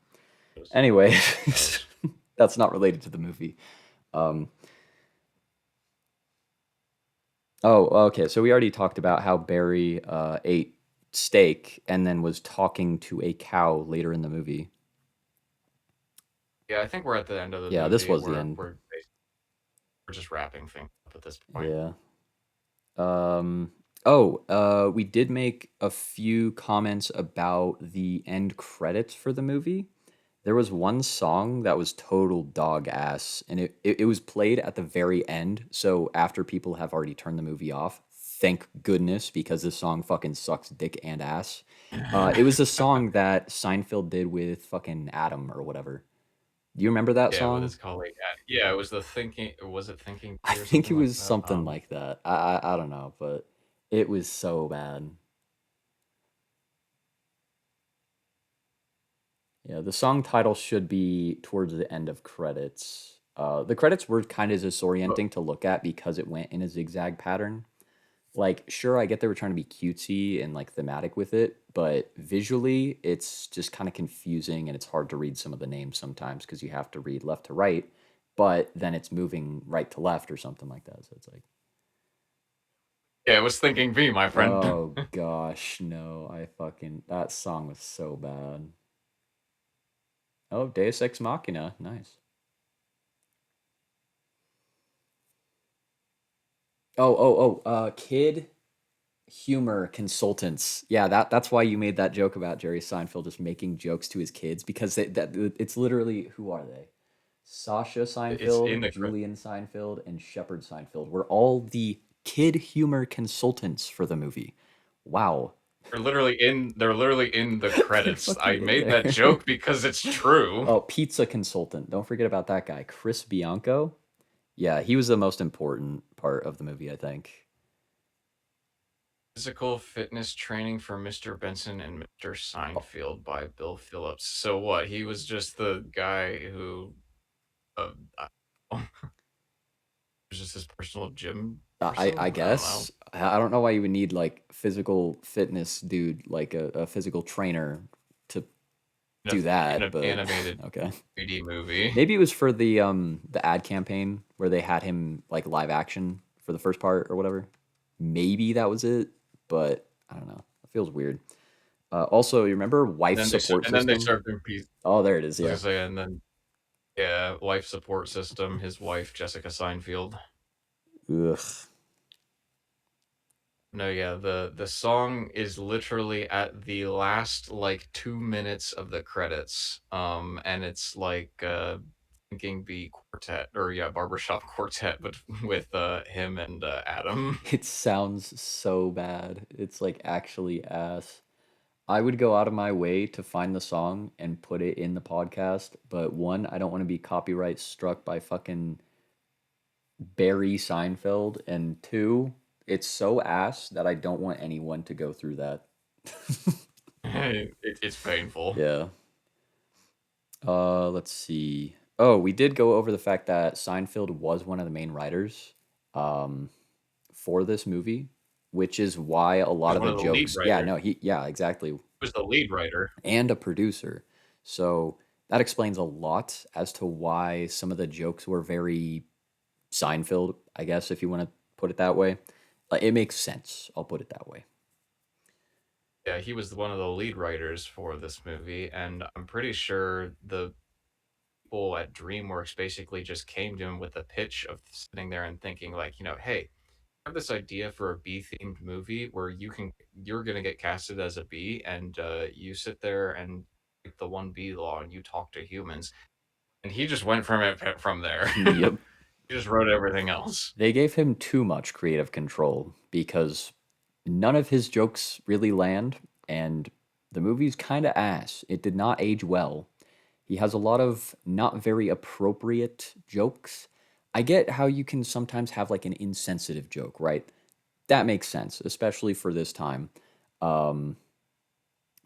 Anyway, Gross. that's not related to the movie. Um, oh, okay. So we already talked about how Barry ate steak and then was talking to a cow later in the movie. Yeah, I think we're at the end of the Yeah, this movie. was the We're end. we're we're just wrapping things up at this point. Yeah. Um, we did make a few comments about the end credits for the movie. There was one song that was total dog ass, and it was played at the very end. So after people have already turned the movie off, thank goodness, because this song fucking sucks dick and ass. It was a song that Seinfeld did with fucking Adam or whatever. Do you remember that Yeah, with song? his colleague. Yeah, it was the thinking. Was it Thinking I Bee or think something it like was that? something like that. I don't know, but it was so bad. Yeah, the song title should be towards the end of credits. The credits were kind of But disorienting to look at because it went in a zigzag pattern. Like, sure, I get they were trying to be cutesy and like thematic with it, but visually, it's just kind of confusing and it's hard to read some of the names sometimes because you have to read left to right, but then it's moving right to left or something like that. So it's like, yeah, it was thinking V, my friend. oh gosh, no, that song was so bad. Oh, Deus Ex Machina, nice. Kid humor consultants. Yeah, that's why you made that joke about Jerry Seinfeld just making jokes to his kids because it's literally who are they? Sasha It's in Seinfeld, the credits. Julian Seinfeld, and Shepard Seinfeld were all the kid humor consultants for the movie. Wow. They're literally in the They're credits. fucking I in made that there. joke because it's true. Oh, pizza consultant. Don't forget about that guy, Chris Bianco. Yeah, he was the most important part of the movie, I think. Physical fitness training for Mr. Benson and Mr. Oh, Seinfeld by Bill Phillips. So what? He was just the guy who I was just his personal gym I person. I don't know. guess I don't know why you would need like physical fitness dude, like a physical trainer to In a do in that, an but animated okay. 3D movie. Maybe it was for the ad campaign where they had him like live action for the first part or whatever. Maybe that was it, but I don't know. It feels weird. Also, you remember And wife then they support and then they system? served him pizza. Oh, there it is. I was Yeah. gonna say, and then yeah, life support system. His wife Jessica Seinfeld. Ugh. No, yeah, the song is literally at the last like 2 minutes of the credits. And it's like thinking be quartet or yeah, barbershop quartet, but with him and Adam. It sounds so bad. It's like actually ass. I would go out of my way to find the song and put it in the podcast, but one, I don't want to be copyright struck by fucking Barry Seinfeld, and two, it's so ass that I don't want anyone to go through that. It's painful. Yeah. Let's see. Oh, we did go over the fact that Seinfeld was one of the main writers um for this movie, which is why a He lot was of one the of the lead jokes, yeah, writers. no, yeah, exactly, He was the lead writer. and a producer. So that explains a lot as to why some of the jokes were very Seinfeld, I guess, if you want to put it that way. It makes sense. I'll put it that way. Yeah, he was one of the lead writers for this movie, and I'm pretty sure the people at DreamWorks basically just came to him with a pitch of sitting there and thinking like, hey, I have this idea for a bee themed movie where you're gonna get casted as a bee, and you sit there and break the one bee law and you talk to humans, and he just went from there. Yep. He just wrote everything else. They gave him too much creative control because none of his jokes really land, and the movie's kind of ass. It did not age well. He has a lot of not very appropriate jokes. I get how you can sometimes have like an insensitive joke, right? That makes sense, especially for this time. Um,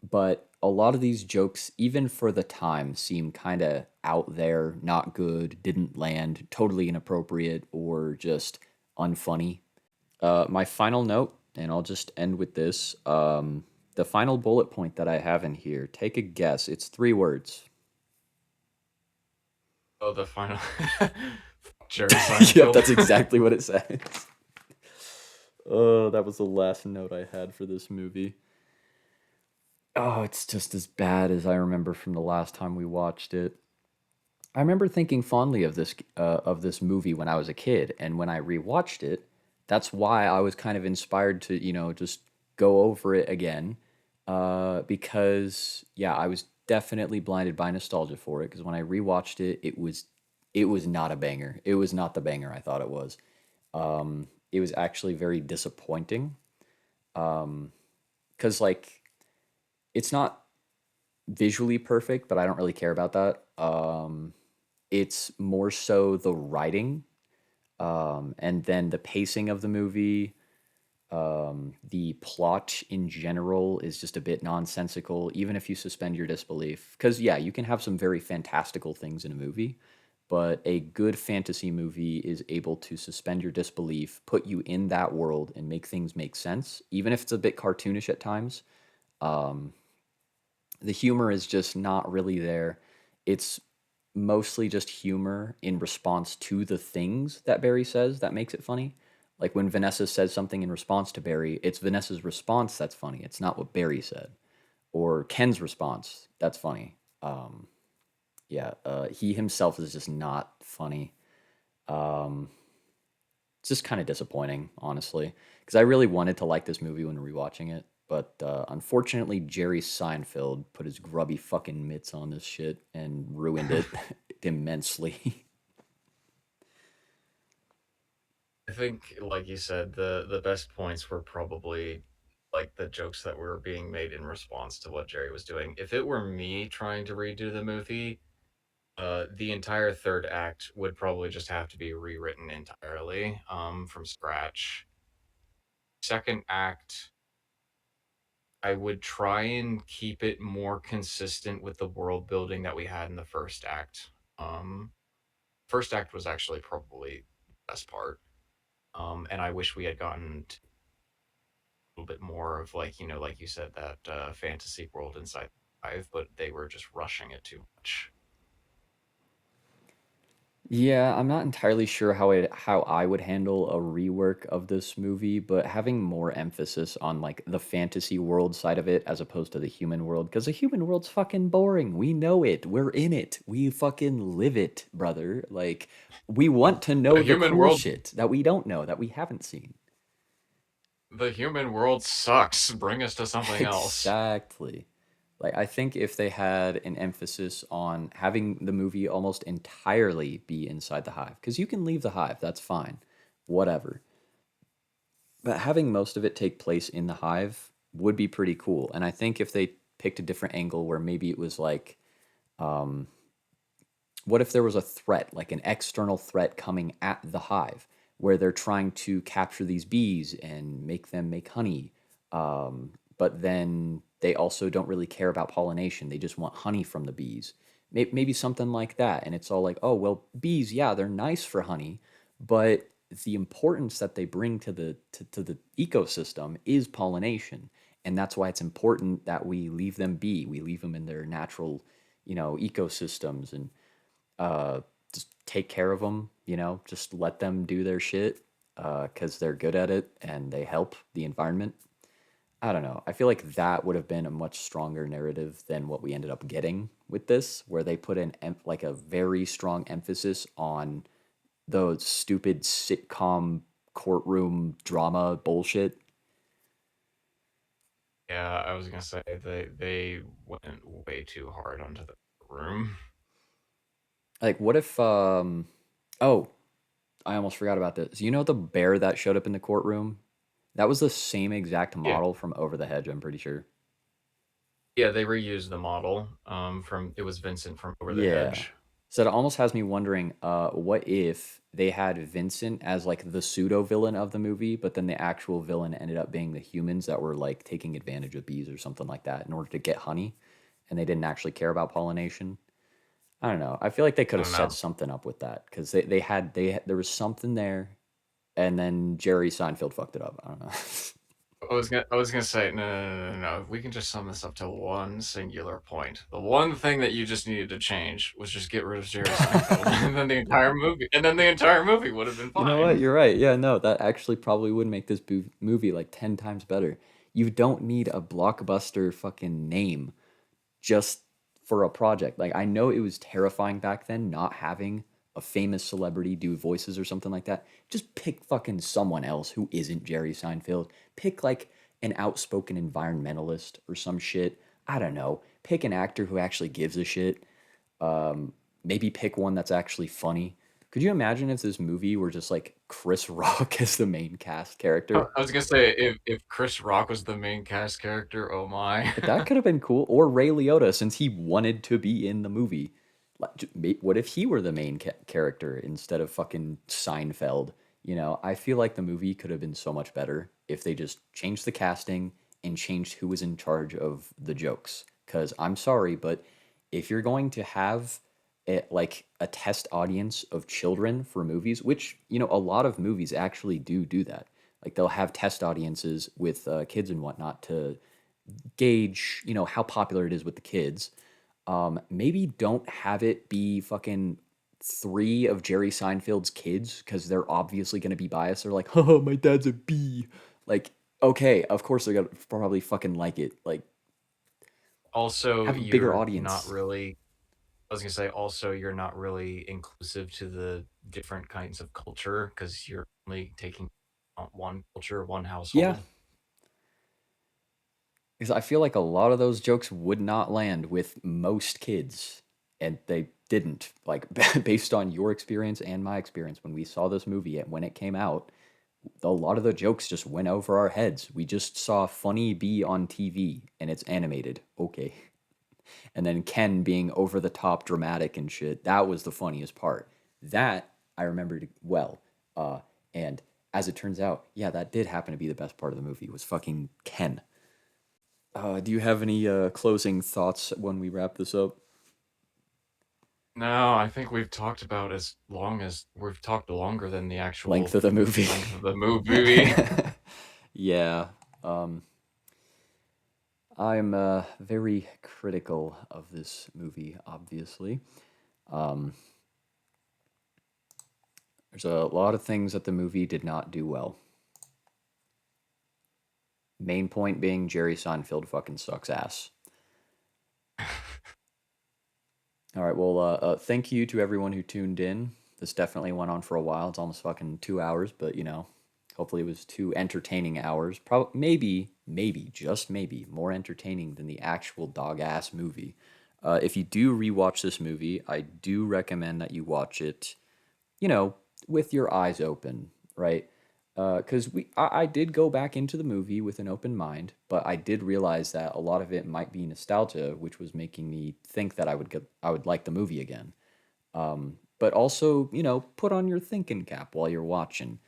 but a lot of these jokes, even for the time, seem kind of out there, not good, didn't land, totally inappropriate, or just unfunny. My final note, and I'll just end with this. The final bullet point that I have in here, take a guess. It's 3 words. Oh, the final Jerry Yep, Seinfeld. that's exactly what it says. Oh, that was the last note I had for this movie. Oh, it's just as bad as I remember from the last time we watched it. I remember thinking fondly of this movie when I was a kid, and when I rewatched it, that's why I was kind of inspired to just go over it again, because yeah, I was definitely blinded by nostalgia for it. Because when I rewatched it, it was not a banger. It was not the banger I thought it was. It was actually very disappointing. Because like it's not visually perfect, but I don't really care about that. It's more so the writing, and then the pacing of the movie. The plot in general is just a bit nonsensical, even if you suspend your disbelief. Because, yeah, you can have some very fantastical things in a movie, but a good fantasy movie is able to suspend your disbelief, put you in that world, and make things make sense, even if it's a bit cartoonish at times. Um, the humor is just not really there. It's mostly just humor in response to the things that Barry says that makes it funny. Like when Vanessa says something in response to Barry, it's Vanessa's response that's funny. It's not what Barry said. Or Ken's response that's funny. Yeah, he himself is just not funny. Um, it's just kind of disappointing, honestly, because I really wanted to like this movie when rewatching it, but unfortunately, Jerry Seinfeld put his grubby fucking mitts on this shit and ruined it immensely. I think, like you said, the best points were probably like the jokes that were being made in response to what Jerry was doing. If it were me trying to redo the movie, the entire third act would probably just have to be rewritten entirely, from scratch. Second act, I would try and keep it more consistent with the world building that we had in the first act. Um, First act was actually probably the best part. And I wish we had gotten little bit more of like like you said, that fantasy world inside five, but they were just rushing it too much. Yeah, I'm not entirely sure how I would handle a rework of this movie, but having more emphasis on like the fantasy world side of it as opposed to the human world, because the human world's fucking boring. We know it. We're in it. We fucking live it, brother. Like we want to The know the human cool world, shit that we don't know, that we haven't seen. the human world sucks. Bring us to something else. Exactly. Like I think if they had an emphasis on having the movie almost entirely be inside the hive, because you can leave the hive, that's fine, whatever. But having most of it take place in the hive would be pretty cool. And I think if they picked a different angle where maybe it was like, um, what if there was a threat, like an external threat coming at the hive, where they're trying to capture these bees and make them make honey, but then they also don't really care about pollination. They just want honey from the bees. Maybe something like that. And it's all like, oh, well, bees, yeah, they're nice for honey, but the importance that they bring to the ecosystem is pollination. And that's why it's important that we leave them be. We leave them in their natural, ecosystems and uh, just take care of them, just let them do their shit because they're good at it and they help the environment. I don't know. I feel like that would have been a much stronger narrative than what we ended up getting with this, where they put in like a very strong emphasis on the stupid sitcom courtroom drama bullshit. Yeah, I was gonna say they went way too hard onto the room. Like, what if, oh, I almost forgot about this. You know the bear that showed up in the courtroom? That was the same exact Yeah, model from Over the Hedge, I'm pretty sure. yeah, they reused the model. From it was Vincent from Over the Yeah. Hedge. So it almost has me wondering, what if they had Vincent as like the pseudo villain of the movie, but then the actual villain ended up being the humans that were like taking advantage of bees or something like that in order to get honey, and they didn't actually care about pollination. I don't know. I feel like they could I have don't set know. something up with that because there was something there, and then Jerry Seinfeld fucked it up. I don't know. I was gonna say no. We can just sum this up to one singular point. The one thing that you just needed to change was just get rid of Jerry Seinfeld, and then the entire movie would have been You know what? fine. You're right. Yeah, no, that actually probably would make this movie like 10 times better. You don't need a blockbuster fucking name just for a project. Like, I know it was terrifying back then not having a famous celebrity do voices or something like that. Just pick fucking someone else who isn't Jerry Seinfeld. Pick like an outspoken environmentalist or some shit. I don't know. Pick an actor who actually gives a shit. Maybe pick one that's actually funny. Could you imagine if this movie were just like Chris Rock as the main cast I character? I was gonna say if Chris Rock was the main cast character, oh my. That could have been cool. Or Ray Liotta, since he wanted to be in the movie. Like, what if he were the main character instead of fucking Seinfeld? I feel like the movie could have been so much better if they just changed the casting and changed who was in charge of the jokes. Because I'm sorry, but if you're going to have like a test audience of children for movies, which a lot of movies actually do that. Like they'll have test audiences with kids and whatnot to gauge how popular it is with the kids. Maybe don't have it be fucking three of Jerry Seinfeld's kids because they're obviously going to be biased. They're like, oh, my dad's a B. Like, okay, of course they're gonna probably fucking like it. Like, Also, have a bigger you're not audience. really I was gonna say also you're not really inclusive to the different kinds of culture because you're only taking on one culture, one Yeah, household. because I feel like a lot of those jokes would not land with most kids, and they didn't. Like, based on your experience and my experience when we saw this movie and when it came out, a lot of the jokes just went over our heads. We just saw Funny Bee on TV and it's animated. Okay. And then Ken being over the top dramatic and shit. That was the funniest part. That I remembered well. And as it turns out, yeah, that did happen to be the best part of the movie was fucking Ken. Do you have any closing thoughts when we wrap this up? No, I think we've talked about as long as we've talked longer than the Length actual of the movie. length of the movie. Yeah. I'm very critical of this movie, obviously. Um, there's a lot of things that the movie did not do well. Main point being Jerry Seinfeld fucking sucks ass. All right, well, thank you to everyone who tuned in. This definitely went on for a while. It's almost fucking 2 hours, but hopefully it was 2 entertaining hours. Probably, maybe, just maybe, more entertaining than the actual dog ass movie. If you do rewatch this movie, I do recommend that you watch it you know, with your eyes open, right? Because I did go back into the movie with an open mind, but I did realize that a lot of it might be nostalgia, which was making me think that I would like the movie again. But also, put on your thinking cap while you're watching.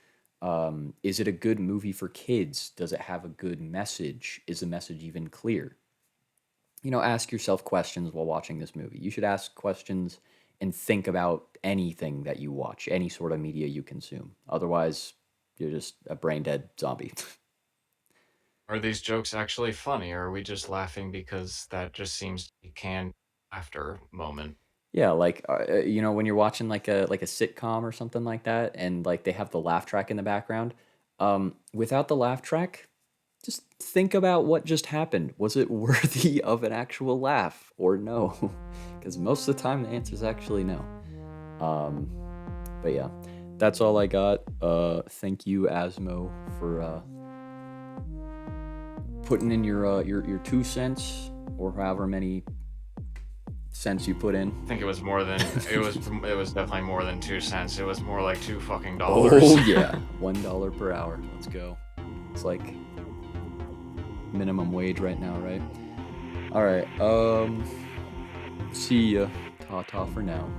Is it a good movie for kids? Does it have a good message? Is the message even clear? Ask yourself questions while watching this movie. You should ask questions and think about anything that you watch, any sort of media you consume. Otherwise, you're just a brain dead zombie. Are these jokes actually funny, or are we just laughing because that just seems to be canned laughter moment? Yeah, like when you're watching like a sitcom or something like that, and like they have the laugh track in the background. Without the laugh track, just think about what just happened. Was it worthy of an actual laugh or no? Because most of the time the answer is actually no. Um, but yeah, that's all I got. Thank you, Asmo, for putting in your 2 cents or however many cents you put in. I think it was more than it was definitely more than 2 cents. It was more like two fucking dollars. Oh yeah, $1 per hour. Let's go. It's like minimum wage right now, right? All right. See ya. Ta ta for now.